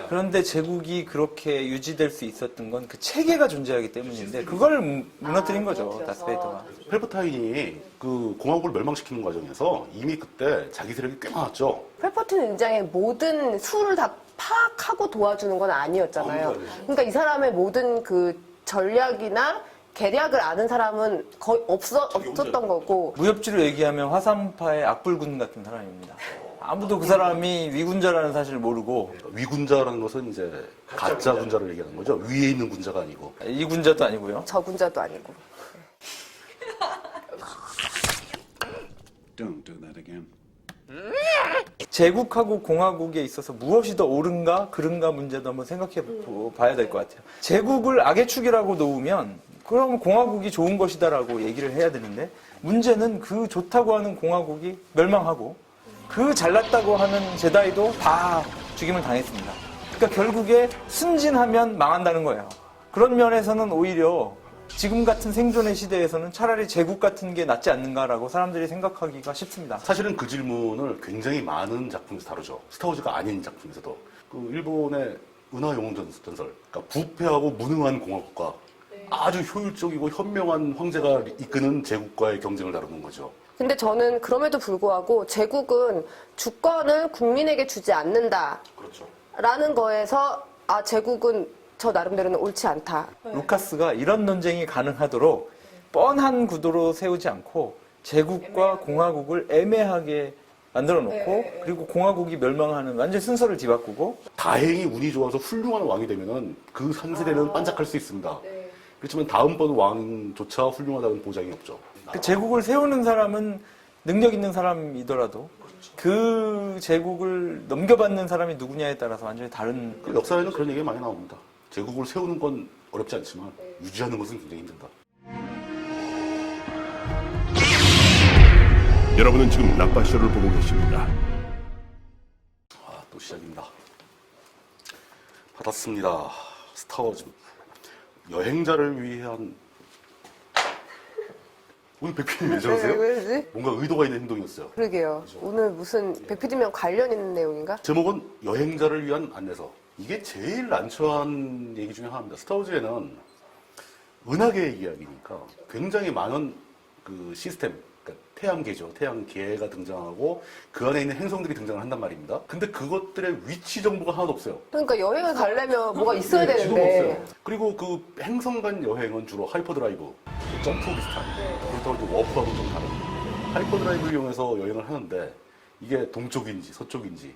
그런데 제국이 그렇게 유지될 수 있었던 건 그 체계가 존재하기 때문인데 그걸 무너뜨린 거죠, 다스베이더가. 펠퍼타인이 그 공화국을 멸망시키는 과정에서 이미 그때 자기 세력이 꽤 많았죠. 펠퍼틴 인장의 모든 수를 다 파악하고 도와주는 건 아니었잖아요. 그러니까 이 사람의 모든 그 전략이나 계략을 아는 사람은 거의 없었던 거고. 무협지로 얘기하면 화산파의 악불군 같은 사람입니다. 아무도 그 사람이 위군자라는 사실을 모르고. 위군자라는 것은 이제 가짜 군자를 얘기하는 거죠. 위에 있는 군자가 아니고. 이 군자도 아니고요. 저 군자도 아니고. Don't do that again. 제국하고 공화국에 있어서 무엇이 더 옳은가 그른가 문제도 한번 생각해 봐야 될 것 같아요. 제국을 악의 축이라고 놓으면 그럼 공화국이 좋은 것이다라고 얘기를 해야 되는데 문제는 그 좋다고 하는 공화국이 멸망하고 그 잘났다고 하는 제다이도 다 죽임을 당했습니다. 그러니까 결국에 순진하면 망한다는 거예요. 그런 면에서는 오히려 지금 같은 생존의 시대에서는 차라리 제국 같은 게 낫지 않는가라고 사람들이 생각하기가 쉽습니다. 사실은 그 질문을 굉장히 많은 작품에서 다루죠. 스타워즈가 아닌 작품에서도. 그 일본의 은하영웅전설, 그러니까 부패하고 무능한 공화국과 아주 효율적이고 현명한 황제가 이끄는 제국과의 경쟁을 다루는 거죠. 근데 저는 그럼에도 불구하고 제국은 주권을 국민에게 주지 않는다. 그렇죠. 라는 거에서 아 제국은 저 나름대로는 옳지 않다. 루카스가 이런 논쟁이 가능하도록 뻔한 구도로 세우지 않고 제국과 공화국을 애매하게 만들어 놓고 그리고 공화국이 멸망하는 완전 순서를 뒤바꾸고 다행히 운이 좋아서 훌륭한 왕이 되면은 그 한 세대는 반짝할 수 있습니다. 그렇지만 다음번 왕조차 훌륭하다는 보장이 없죠. 그 제국을 세우는 사람은 능력 있는 사람이더라도 그 제국을 넘겨받는 사람이 누구냐에 따라서 완전히 다른 그 역사에는 그런 얘기가 많이 나옵니다. 제국을 세우는 건 어렵지 않지만 유지하는 것은 굉장히 힘들다. 여러분은 지금 나빠쇼를 보고 계십니다. 아, 또 시작입니다. 받았습니다. 스타워즈. 여행자를 위한 오늘 백PD님 왜 저러세요? 왜지? 뭔가 의도가 있는 행동이었어요. 그러게요. 오늘 무슨 백PD면 관련 있는 내용인가? 제목은 여행자를 위한 안내서. 이게 제일 난처한 얘기 중에 하나입니다. 스타워즈에는 은하계의 이야기니까 굉장히 많은 그 시스템, 그러니까 태양계죠. 태양계가 등장하고 그 안에 있는 행성들이 등장을 한단 말입니다. 근데 그것들의 위치 정보가 하나도 없어요. 그러니까 여행을 가려면 뭐가 있어야 네, 지도가 되는데. 없어요. 그리고 그 행성 간 여행은 주로 하이퍼드라이브, 점프 비슷한. 그렇다고 이제 워프하고 좀 다른. 하이퍼드라이브를 이용해서 여행을 하는데 이게 동쪽인지 서쪽인지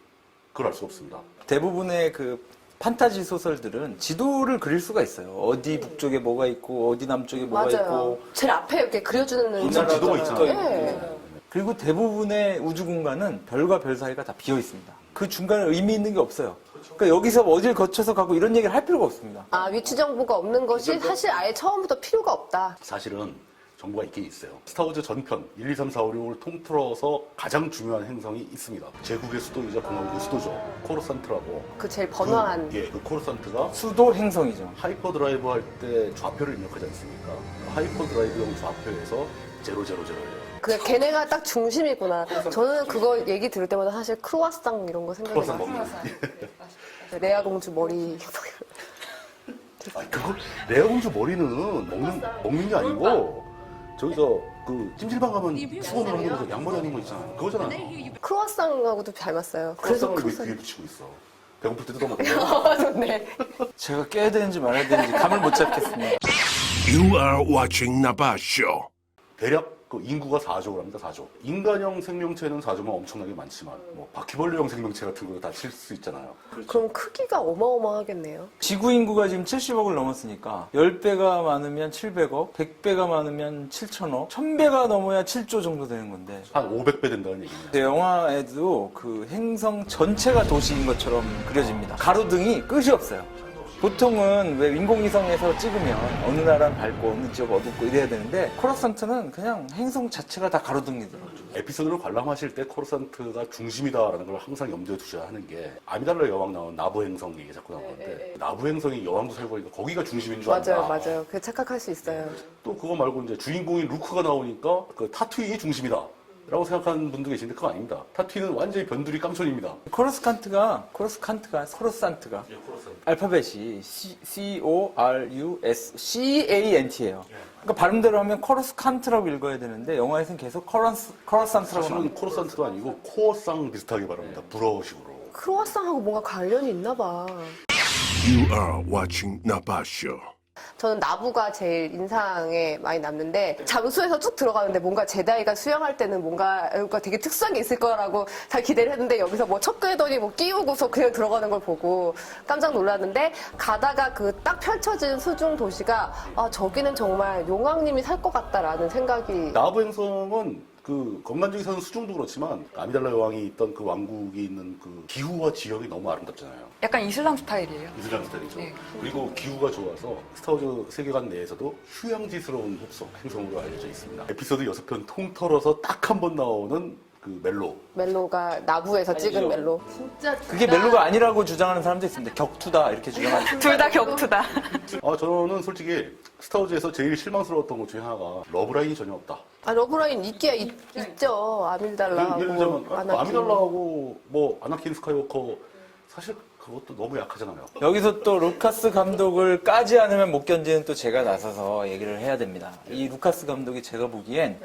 그걸 알 수가 없습니다. 대부분의 그 판타지 소설들은 지도를 그릴 수가 있어요. 어디 북쪽에 뭐가 있고 어디 남쪽에 뭐가 맞아요. 있고 제일 앞에 이렇게 그려주는 우선 지도가 있잖아요. 네. 그리고 대부분의 우주 공간은 별과 별 사이가 다 비어 있습니다. 그 중간에 의미 있는 게 없어요. 그러니까 여기서 어딜 거쳐서 가고 이런 얘기를 할 필요가 없습니다. 아 위치 정보가 없는 것이 사실 아예 처음부터 필요가 없다. 사실은 정보가 있긴 있어요. 스타워즈 전편 1, 2, 3, 4, 5, 6을 통틀어서 가장 중요한 행성이 있습니다. 제국의 수도이자 공화국의 수도죠. 코르산트라고. 그 제일 번화한. 그 코르산트가 수도 행성이죠. 하이퍼드라이브 할 때 좌표를 입력하지 않습니까? 하이퍼드라이브용 좌표에서 000예요. 그 걔네가 딱 중심이구나. 저는 그거 얘기 들을 때마다 사실 크로와상 이런 거 생각이 크로아상 나요. 먹는. 레아 공주 머리. 아니, 그거 레아공주 머리는 먹는 게 아니고 그 찜질방 가면 수건으로 한거에서 양머리 하는 거 있잖아요. 그거잖아요. 크로와상하고도 닮았어요. 그래서 크로아상을 왜 귀에 붙이고 있어? 배고플 때 뜯어먹고. 좋네. 제가 깨야 되는지 말아야 되는지 감을 못 잡겠습니다. You are watching Napa Show. 대략 그 인구가 4조를 합니다. 4조. 인간형 생명체는 4조면 엄청나게 많지만 뭐 바퀴벌레형 생명체 같은 거 다 칠 수 있잖아요. 그럼 크기가 어마어마하겠네요. 지구 인구가 지금 70억을 넘었으니까 10배가 많으면 700억, 100배가 많으면 7천억, 1000배가 넘어야 7조 정도 되는 건데 한 500배 된다는 얘기네요. 영화에도 그 행성 전체가 도시인 것처럼 그려집니다. 가로등이 끝이 없어요. 보통은 왜 인공위성에서 찍으면 어느 나라는 밝고 어느 지역 어둡고 이래야 되는데 코라산트는 그냥 행성 자체가 다 가로등이더라고요. 에피소드를 관람하실 때 코르산트가 중심이다라는 걸 항상 염두에 두셔야 하는 게 아미달라 여왕 나온 나부 행성 얘기 자꾸 나오는데 나부 행성이 여왕도 살고 있니까 거기가 중심인 줄 안다. 맞아요. 그게 착각할 수 있어요. 또 그거 말고 이제 주인공인 루크가 나오니까 그 타투인이 중심이다. 라고 생각하는 분도 계신데 그거 아닙니다. 타투인은 완전히 변두리 깡촌입니다. 코러산트가 알파벳이 CORUSCANT예요. 그러니까 발음대로 하면 코러스칸트라고 읽어야 되는데 영화에서는 계속 코러산트라고 사실은 나옵니다. 코르산트도 아니고 코어상 비슷하게 발음합니다. 불어식으로. 크로와상하고 뭔가 관련이 있나 봐. You are watching Napa Show. 저는 나부가 제일 인상에 많이 남는데 잠수에서 쭉 들어가는데 뭔가 제다이가 수영할 때는 뭔가 되게 특수한 게 있을 거라고 잘 기대를 했는데 여기서 뭐 척그레더니 뭐 끼우고서 그냥 들어가는 걸 보고 깜짝 놀랐는데 가다가 그 딱 펼쳐진 수중 도시가 아 저기는 정말 용왕님이 살 것 같다라는 생각이 나부 행성은 그 건간적인 수중도 그렇지만 아미달라 여왕이 있던 그 왕국이 있는 그 기후와 지형이 너무 아름답잖아요. 약간 이슬람 스타일이에요. 이슬람 스타일이죠. 네. 그리고 기후가 좋아서 스타워즈 세계관 내에서도 휴양지스러운 행성으로 알려져 있습니다. 에피소드 6편 통틀어서 딱 한 번 나오는 그 멜로가 나부에서 찍은 멜로. 진짜 그게 멜로가 아니라고 주장하는 사람도 있습니다. 격투다 이렇게 주장하는. 둘 다 격투다. 저는 솔직히 스타워즈에서 제일 실망스러웠던 것 중에 하나가 러브라인이 전혀 없다. 러브라인 있죠. 아밀달라하고 예를 들자면 아나킨. 아미달라하고 뭐 아나킨 스카이워커 사실 그것도 너무 약하잖아요. 여기서 또 루카스 감독을 까지 않으면 못 견디는 또 제가 나서서 얘기를 해야 됩니다. 이 루카스 감독이 제가 보기엔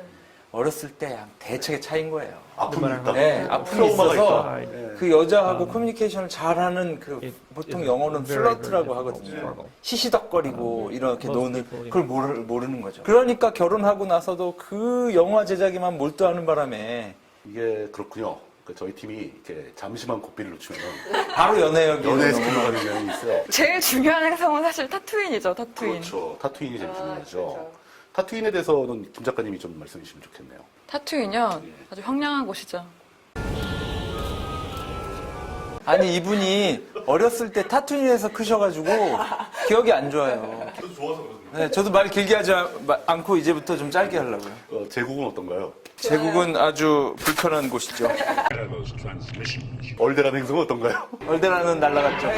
어렸을 때 그냥 대책의 차이인 거예요. 아픔이 있다. 네, 아픔이 트라우마가 있어서 있다. 그 여자하고 커뮤니케이션을 잘하는 그 보통 it's 영어로는 very, very 플러트라고 difficult 하거든요. struggle. 시시덕거리고 이렇게 most 노는 people, 그걸 모르는 거죠. 그러니까 결혼하고 나서도 그 영화 제작에만 몰두하는 바람에 이게 그렇군요. 그러니까 저희 팀이 이렇게 잠시만 고삐를 놓치면 바로 연애역이 연애 스킬로 가는 경향이 있어요. 제일 중요한 행성은 사실 타투인이죠, 타투인. 그렇죠. 타투인이 제일 중요하죠. 타투인에 대해서는 김 작가님이 좀 말씀해 주시면 좋겠네요. 타투인이요? 아주 황량한 곳이죠. 아니 이분이 어렸을 때 타투인에서 크셔가지고 기억이 안 좋아요. 저도 좋아서 그러거든요. 네, 저도 말 길게 하지 않고 이제부터 좀 짧게 하려고요. 제국은 어떤가요? 제국은 아주 불편한 곳이죠. 얼데란 행성은 어떤가요? 얼데라는 날라갔죠.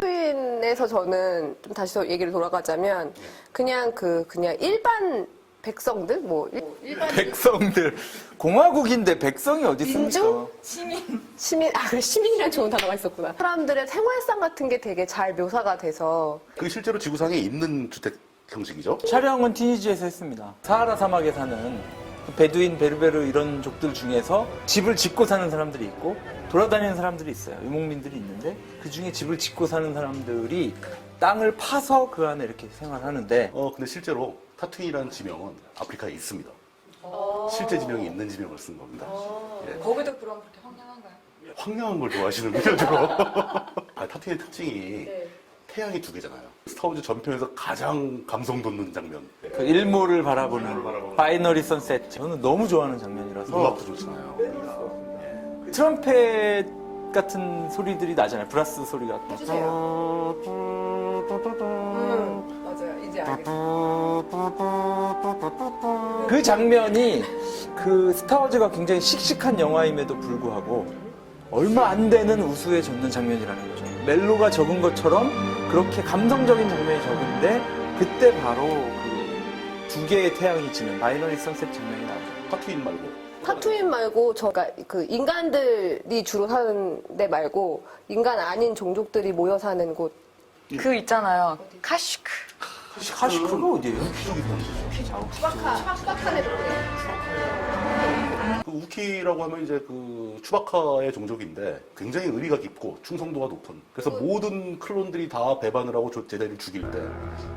트윈에서 저는 좀 다시 얘기를 돌아가자면 그냥 일반 백성들 일반 백성들 공화국인데 백성이 어디 있습니까? 민중 시민 그래 시민이란 좋은 단어가 있었구나. 사람들의 생활상 같은 게 되게 잘 묘사가 돼서 그게 실제로 지구상에 있는 주택 형식이죠. 촬영은 티니지에서 했습니다. 사하라 사막에 사는 베두인, 베르베르 이런 족들 중에서 집을 짓고 사는 사람들이 있고 돌아다니는 사람들이 있어요. 유목민들이 있는데 그 중에 집을 짓고 사는 사람들이 땅을 파서 그 안에 이렇게 생활하는데 근데 실제로 타투인이라는 지명은 아프리카에 있습니다. 실제 지명이 있는 지명을 쓴 겁니다. 예. 거기도 그럼 그렇게 황량한가요? 황량한 걸 좋아하시는군요, 주로. 타투인의 특징이 태양이 두 개잖아요. 스타워즈 전편에서 가장 감성 돋는 장면. 그 일몰을 바라보는 바이너리 선셋 저는 너무 좋아하는 장면이라서 음악도 좋잖아요. 트럼펫 같은 소리들이 나잖아요. 브라스 소리가. 맞아요. 이제 알겠어요. 그 장면이 그 스타워즈가 굉장히 씩씩한 영화임에도 불구하고 얼마 안 되는 우수에 젖는 장면이라는 거죠. 멜로가 적은 것처럼 그렇게 감성적인 장면이 적은데 그때 바로 그 두 개의 태양이 지는 바이너리 선셋 장면이 나오죠. 타투인 말고. 타투인 말고 그 인간들이 주로 사는 데 말고 인간 아닌 종족들이 모여 사는 곳. 그 있잖아요. 카슈크. 카시크가 어디예요? 그 우키라고 하면 이제 그 추바카의 종족인데 굉장히 의리가 깊고 충성도가 높은. 그래서 모든 클론들이 다 배반을 하고 제다이를 죽일 때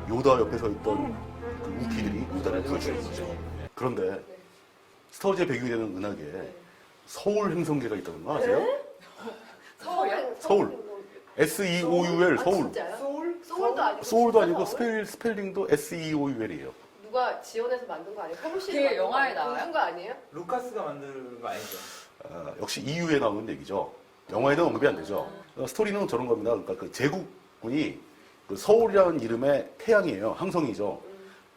요다 옆에 서 있던 그 우키들이 요다를 구해주는 거죠. 그런데 스타워즈의 배경이 되는 은하계에 서울 행성계가 있다는 거 아세요? 서울. SEOUL 서울. 소울도 아니고. 소울도 아니고 스펠링도 SEOUL이에요. 누가 지원해서 만든 거 아니에요? 서울시 그게 영화에 나와요? 거 아니에요? 루카스가 만든 거 아니죠? 역시 EU에 나오는 얘기죠. 영화에는 언급이 안 되죠. 스토리는 저런 겁니다. 그러니까 그 제국군이 그 서울이라는 이름의 태양이에요. 항성이죠.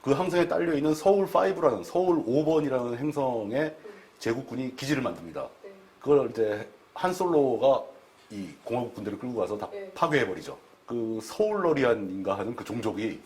그 항성에 딸려 있는 서울 5라는 서울 5번이라는 행성에 제국군이 기지를 만듭니다. 그걸 이제 한 솔로가 이 공화국 군대를 끌고 가서 다 파괴해버리죠. 그 서울러리안인가 하는 그 종족이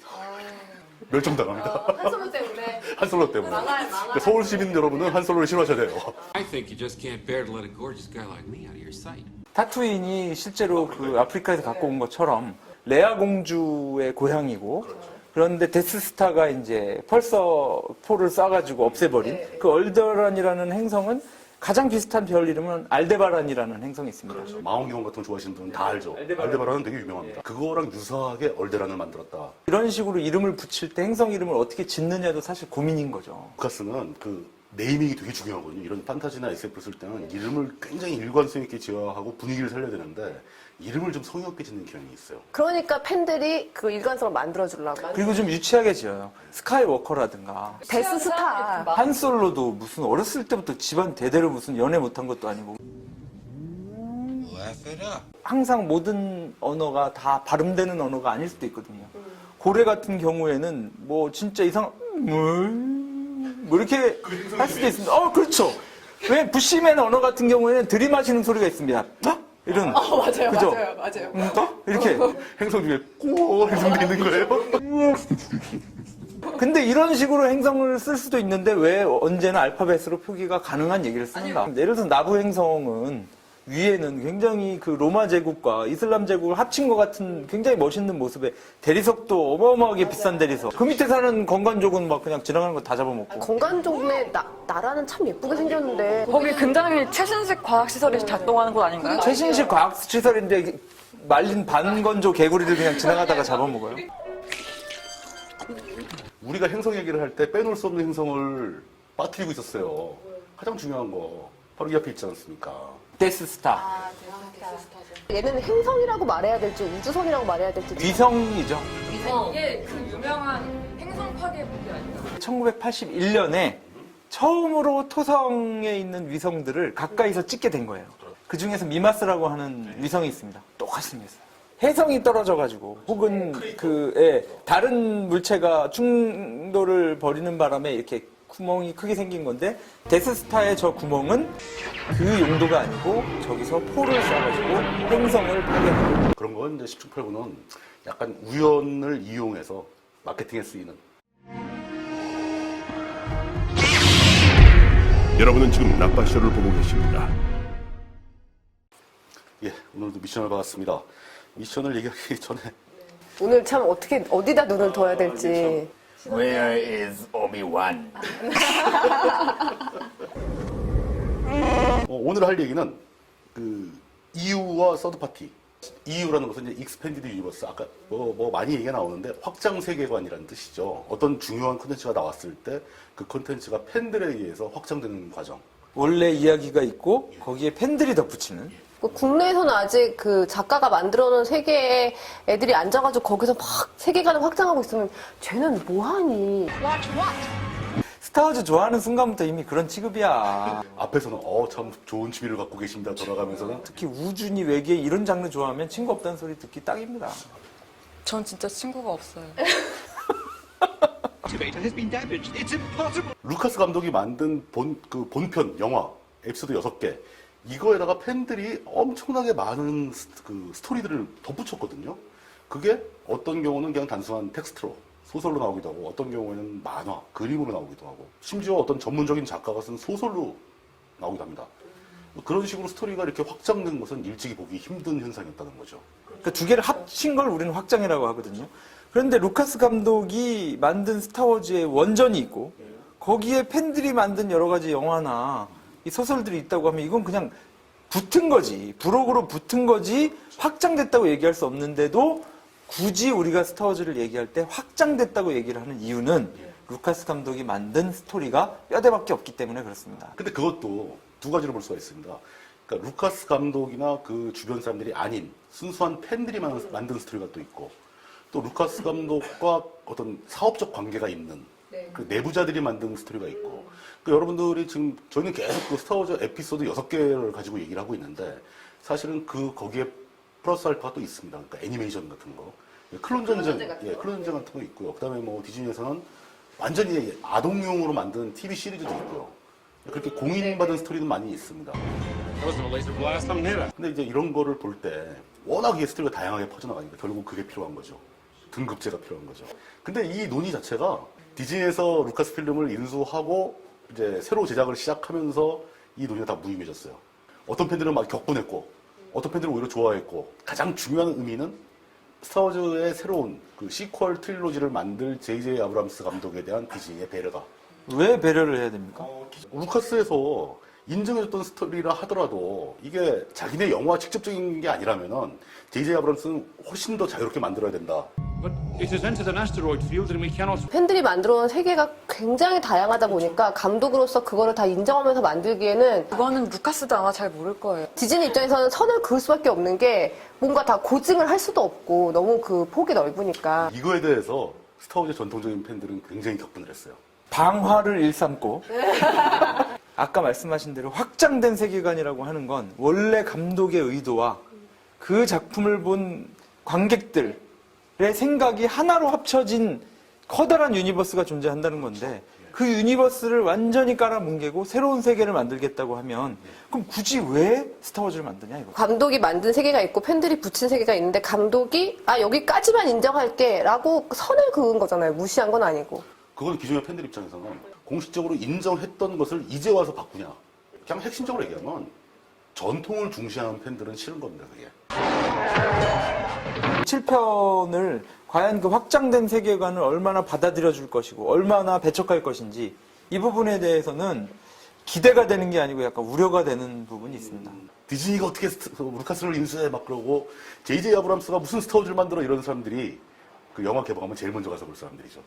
멸종당합니다. 한솔로 때문에. 한솔로 때문에. 그러니까 서울 시민 여러분은 한솔로를 싫어하셔야 돼요. I think you just can't bear to let a gorgeous guy like me out of your sight. 타투인이 실제로 그 아프리카에서 갖고 온 것처럼 레아 공주의 고향이고 그런데 데스스타가 이제 펄서 4를 쏴가지고 없애버린 그 얼데란이라는 행성은 가장 비슷한 별 이름은 알데바란이라는 행성이 있습니다. 망원경 같은 거 좋아하시는 분은 다 알죠. 알데바란은 되게 유명합니다. 그거랑 유사하게 얼데란을 만들었다. 이런 식으로 이름을 붙일 때 행성 이름을 어떻게 짓느냐도 사실 고민인 거죠. 루카스는 그 네이밍이 되게 중요하거든요. 이런 판타지나 SF를 쓸 때는 이름을 굉장히 일관성 있게 지어야 하고 분위기를 살려야 되는데 이름을 좀 성의 없게 짓는 경향이 있어요. 그러니까 팬들이 그 일관성을 만들어주려고. 그리고 좀 유치하게 지어요. 스카이워커라든가 데스스타. 한솔로도 무슨 어렸을 때부터 집안 대대로 무슨 연애 못한 것도 아니고 항상 모든 언어가 다 발음되는 언어가 아닐 수도 있거든요. 고래 같은 경우에는 뭐 진짜 뭐 이렇게 할 수도 있습니다. 그렇죠. 왜 부시맨 언어 같은 경우에는 들이마시는 소리가 있습니다. 이런. 맞아요, 그죠? 맞아요. 이렇게. 행성 중에 꼬 행성도 있는 거예요? 근데 이런 식으로 행성을 쓸 수도 있는데 왜 언제나 알파벳으로 표기가 가능한 얘기를 쓰는가? 예를 들어서 나부 행성은 위에는 굉장히 그 로마 제국과 이슬람 제국을 합친 것 같은 굉장히 멋있는 모습에 대리석도 어마어마하게 비싼 대리석. 그 밑에 사는 건간족은 막 그냥 지나가는 거 다 잡아먹고. 건간족의 나라는 참 예쁘게 생겼는데. 거기 굉장히 최신식 과학시설이 작동하는 곳 아닌가요? 최신식 과학시설인데 말린 반건조 개구리를 그냥 지나가다가 잡아먹어요. 우리가 행성 얘기를 할 때 빼놓을 수 없는 행성을 빠뜨리고 있었어요. 가장 중요한 거 바로 이 앞에 있지 않습니까? 데스스타. 얘는 행성이라고 말해야 될지 우주선이라고 말해야 될지. 위성이죠. 이게 그 유명한 행성 파괴 무기 아닌가요? 1981년에 처음으로 토성에 있는 위성들을 가까이서 찍게 된 거예요. 그 중에서 미마스라고 하는 위성이 있습니다. 똑같이 생겼어요. 혜성이 떨어져가지고 혹은 다른 물체가 충돌을 벌이는 바람에 이렇게 구멍이 크게 생긴 건데 데스스타의 저 구멍은 그 용도가 아니고 저기서 포를 쏴가지고 행성을 파괴하는. 그런 건 이제 10중 8구는 약간 우연을 이용해서 마케팅에 쓰이는. 여러분은 지금 나빠쇼를 보고 계십니다. 예, 오늘도 미션을 받았습니다. 미션을 얘기하기 전에 오늘 참 어디다 눈을 둬야 될지. Where is Obi-Wan? 오늘 할 얘기는 그 EU와 서드파티. EU라는 것은 이제 익스펜디드 유니버스. 아까 뭐 많이 얘기가 나오는데 확장 세계관이라는 뜻이죠. 어떤 중요한 콘텐츠가 나왔을 때 그 콘텐츠가 팬들에 의해서 확장되는 과정. 원래 이야기가 있고 거기에 팬들이 덧붙이는. 국내에서는 아직 그 작가가 만들어놓은 세계에 애들이 앉아가지고 거기서 막 세계관을 확장하고 있으면 쟤는 뭐하니? 스타워즈 좋아하는 순간부터 이미 그런 취급이야. 앞에서는 참 좋은 취미를 갖고 계십니다. 돌아가면서는 특히 우주니 외계 이런 장르 좋아하면 친구 없다는 소리 듣기 딱입니다. 전 진짜 친구가 없어요. 루카스 감독이 만든 본편 영화 에피소드 6개 이거에다가 팬들이 엄청나게 많은 스토리들을 덧붙였거든요. 그게 어떤 경우는 그냥 단순한 텍스트로 소설로 나오기도 하고 어떤 경우에는 만화, 그림으로 나오기도 하고 심지어 어떤 전문적인 작가가 쓴 소설로 나오기도 합니다. 그런 식으로 스토리가 이렇게 확장된 것은 일찍이 보기 힘든 현상이었다는 거죠. 그러니까 두 개를 합친 걸 우리는 확장이라고 하거든요. 그런데 루카스 감독이 만든 스타워즈의 원전이 있고 거기에 팬들이 만든 여러 가지 영화나 이 소설들이 있다고 하면 이건 그냥 붙은 거지. 부록으로 붙은 거지 확장됐다고 얘기할 수 없는데도 굳이 우리가 스타워즈를 얘기할 때 확장됐다고 얘기를 하는 이유는 루카스 감독이 만든 스토리가 뼈대밖에 없기 때문에 그렇습니다. 근데 그것도 두 가지로 볼 수가 있습니다. 그러니까 루카스 감독이나 그 주변 사람들이 아닌 순수한 팬들이 만든 스토리가 또 있고 또 루카스 감독과 어떤 사업적 관계가 있는 그 내부자들이 만든 스토리가 있고 여러분들이 지금 저희는 계속 그 스타워즈 에피소드 6개를 가지고 얘기를 하고 있는데 사실은 거기에 플러스 알파가 또 있습니다. 그러니까 애니메이션 같은 거, 클론 전쟁 같은 거 있고요. 그다음에 뭐 디즈니에서는 완전히 아동용으로 만든 TV 시리즈도 있고요. 그렇게 공인받은 스토리는 많이 있습니다. 근데 이제 이런 거를 볼 때 워낙 이 스토리가 다양하게 퍼져나가니까 결국 그게 필요한 거죠. 등급제가 필요한 거죠. 근데 이 논의 자체가 디즈니에서 루카스 필름을 인수하고 이제 새로 제작을 시작하면서 이 논의가 다 무의미해졌어요. 어떤 팬들은 막 격분했고, 어떤 팬들은 오히려 좋아했고, 가장 중요한 의미는 스타워즈의 새로운 그 시퀄 트릴로지를 만들 J.J. 아브람스 감독에 대한 디즈니의 배려다. 왜 배려를 해야 됩니까? 루카스에서 인정해줬던 스토리라 하더라도 이게 자기네 영화 직접적인 게 아니라면은 J.J. 아브람스는 훨씬 더 자유롭게 만들어야 된다. But It has entered an asteroid field and we cannot. 팬들이 만들어온 세계가 굉장히 다양하다 보니까 감독으로서 그거를 다 인정하면서 만들기에는 그거는 루카스도 아마 잘 모를 거예요. 디즈니 입장에서는 선을 그을 수밖에 없는 게 뭔가 다 고증을 할 수도 없고 너무 그 폭이 넓으니까. 이거에 대해서 스타워즈 전통적인 팬들은 굉장히 격분을 했어요. 방화를 일삼고 아까 말씀하신 대로 확장된 세계관이라고 하는 건 원래 감독의 의도와 그 작품을 본 관객들의 생각이 하나로 합쳐진 커다란 유니버스가 존재한다는 건데 그 유니버스를 완전히 깔아뭉개고 새로운 세계를 만들겠다고 하면 그럼 굳이 왜 스타워즈를 만드냐 이거. 감독이 만든 세계가 있고 팬들이 붙인 세계가 있는데 감독이 여기까지만 인정할게 라고 선을 그은 거잖아요. 무시한 건 아니고. 그건 기존의 팬들 입장에서는 공식적으로 인정했던 것을 이제 와서 바꾸냐. 그냥 핵심적으로 얘기하면 전통을 중시하는 팬들은 싫은 겁니다, 그게. 7편을 과연 그 확장된 세계관을 얼마나 받아들여 줄 것이고 얼마나 배척할 것인지 이 부분에 대해서는 기대가 되는 게 아니고 약간 우려가 되는 부분이 있습니다. 디즈니가 어떻게 루카스를 인수해 막 그러고 J.J. 아브람스가 무슨 스타워즈를 만들어 이런 사람들이 그 영화 개봉하면 제일 먼저 가서 볼 사람들이죠.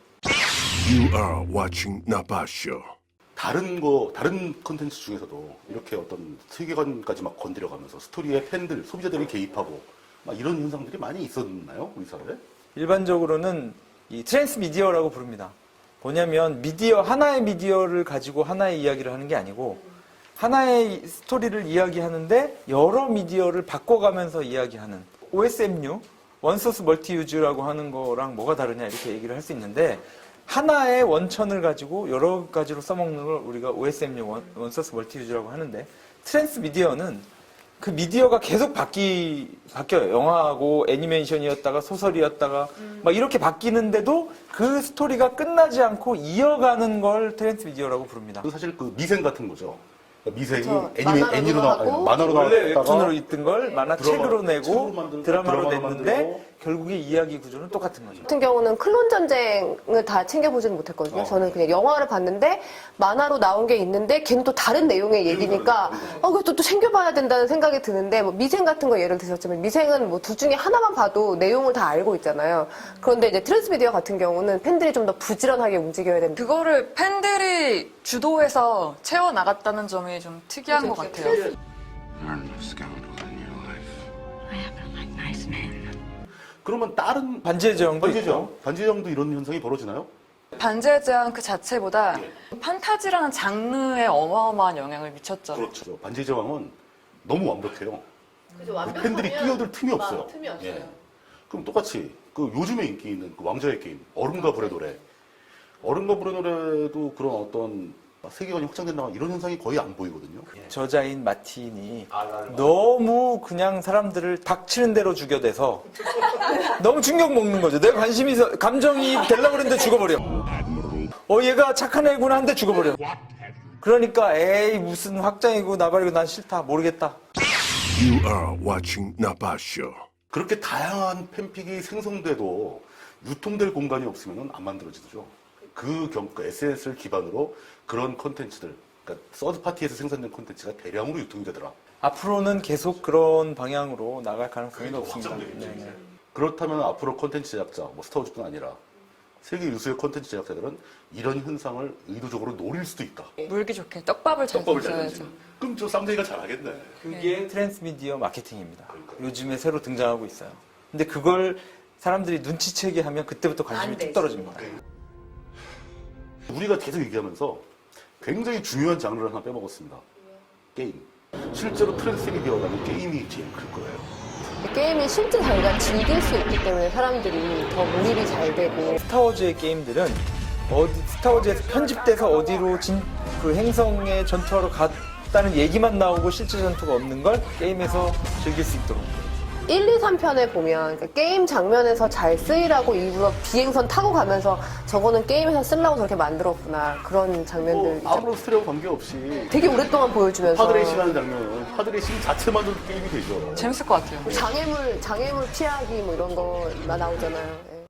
You are watching Napa Show. 다른 컨텐츠 중에서도 이렇게 어떤 세계관까지 막 건드려가면서 스토리에 팬들, 소비자들이 개입하고 막 이런 현상들이 많이 있었나요? 우리 사회에? 일반적으로는 이 트랜스미디어라고 부릅니다. 뭐냐면 하나의 미디어를 가지고 하나의 이야기를 하는 게 아니고 하나의 스토리를 이야기하는데 여러 미디어를 바꿔가면서 이야기하는 OSMU, 원소스 멀티 유즈라고 하는 거랑 뭐가 다르냐 이렇게 얘기를 할 수 있는데 하나의 원천을 가지고 여러 가지로 써먹는 걸 우리가 OSMU, 원소스 멀티 유즈라고 하는데 트랜스미디어는 그 미디어가 계속 바뀌어요. 영화하고 애니메이션이었다가 소설이었다가 막 이렇게 바뀌는데도 그 스토리가 끝나지 않고 이어가는 걸 트랜스미디어라고 부릅니다. 사실 그 미생 같은 거죠. 그러니까 미생이 그렇죠. 만화로 원래 나왔다가 웹툰으로 있던 걸 만화책으로 내고 만들고 드라마로 드라마로 냈는데 만들고. 결국에 이야기 구조는 똑같은 거죠. 같은 경우는 클론 전쟁을 다 챙겨보지는 못했거든요. 저는 그냥 영화를 봤는데 만화로 나온 게 있는데 걔는 또 다른 내용의 얘기니까 그것도 또 챙겨봐야 된다는 생각이 드는데 뭐 미생 같은 거 예를 드셨지만 미생은 뭐 둘 중에 하나만 봐도 내용을 다 알고 있잖아요. 그런데 이제 트랜스미디어 같은 경우는 팬들이 좀 더 부지런하게 움직여야 됩니다. 그거를 팬들이 주도해서 채워 나갔다는 점이 좀 특이한 것 같아요. There aren't enough scoundrels in your life. I happen to like nice men. 그러면 다른 반지의 제왕도 있고 반지의 제왕도 이런 현상이 벌어지나요? 반지의 제왕 그 자체보다 판타지라는 장르에 어마어마한 영향을 미쳤죠. 그렇죠. 반지의 제왕은 너무 완벽해요. 팬들이 뛰어들 틈이 없어요. 예. 그럼 똑같이 그 요즘에 인기 있는 그 왕좌의 게임, 얼음과 불의 노래. 얼음과 불의 노래도 그런 어떤 세계관이 확장된다 이런 현상이 거의 안 보이거든요. 저자인 마틴이 너무 그냥 사람들을 닥치는 대로 죽여대서 너무 충격 먹는 거죠. 내가 관심이 있어 감정이 되려고 그랬는데 죽어버려. 얘가 착한 애구나 한데 죽어버려. 그러니까 에이 무슨 확장이고 나발이고 난 싫다 모르겠다. You are watching Napa Show. 그렇게 다양한 팬픽이 생성돼도 유통될 공간이 없으면 안 만들어지죠. 그 SNS를 기반으로 그런 콘텐츠들, 그러니까 서드파티에서 생산된 콘텐츠가 대량으로 유통이 되더라. 앞으로는 계속 그런 방향으로 나갈 가능성이 높습니다. 네. 그렇다면 앞으로 콘텐츠 제작자, 뭐 스타워즈뿐 아니라 세계 유수의 콘텐츠 제작자들은 이런 현상을 의도적으로 노릴 수도 있다. 물기 좋게 떡밥을 잘 던져야죠. 그럼 저 쌍둥이가 잘하겠네. 그게 트랜스미디어 마케팅입니다. 요즘에 새로 등장하고 있어요. 근데 그걸 사람들이 눈치채게 하면 그때부터 관심이 뚝 떨어집니다. 우리가 계속 얘기하면서 굉장히 중요한 장르를 하나 빼먹었습니다. 게임. 실제로 트랜스미디어라는 게임이 제일 클 거예요. 게임이 실제 자기가 즐길 수 있기 때문에 사람들이 더 몰입이 잘 되고. 스타워즈의 게임들은 스타워즈에서 편집돼서 어디로 그 행성에 전투하러 갔다는 얘기만 나오고 실제 전투가 없는 걸 게임에서 즐길 수 있도록. 1, 2, 3편에 보면 그러니까 게임 장면에서 잘 쓰이라고 일부러 비행선 타고 가면서 저거는 게임에서 쓰려고 저렇게 만들었구나 그런 장면들 아무런 스토리하고 관계없이 되게 오랫동안 보여주면서 파드레이싱 하는 장면은 파드레이싱 자체만으로도 게임이 되죠. 재밌을 것 같아요. 장애물 피하기 뭐 이런 거 나오잖아요. 예.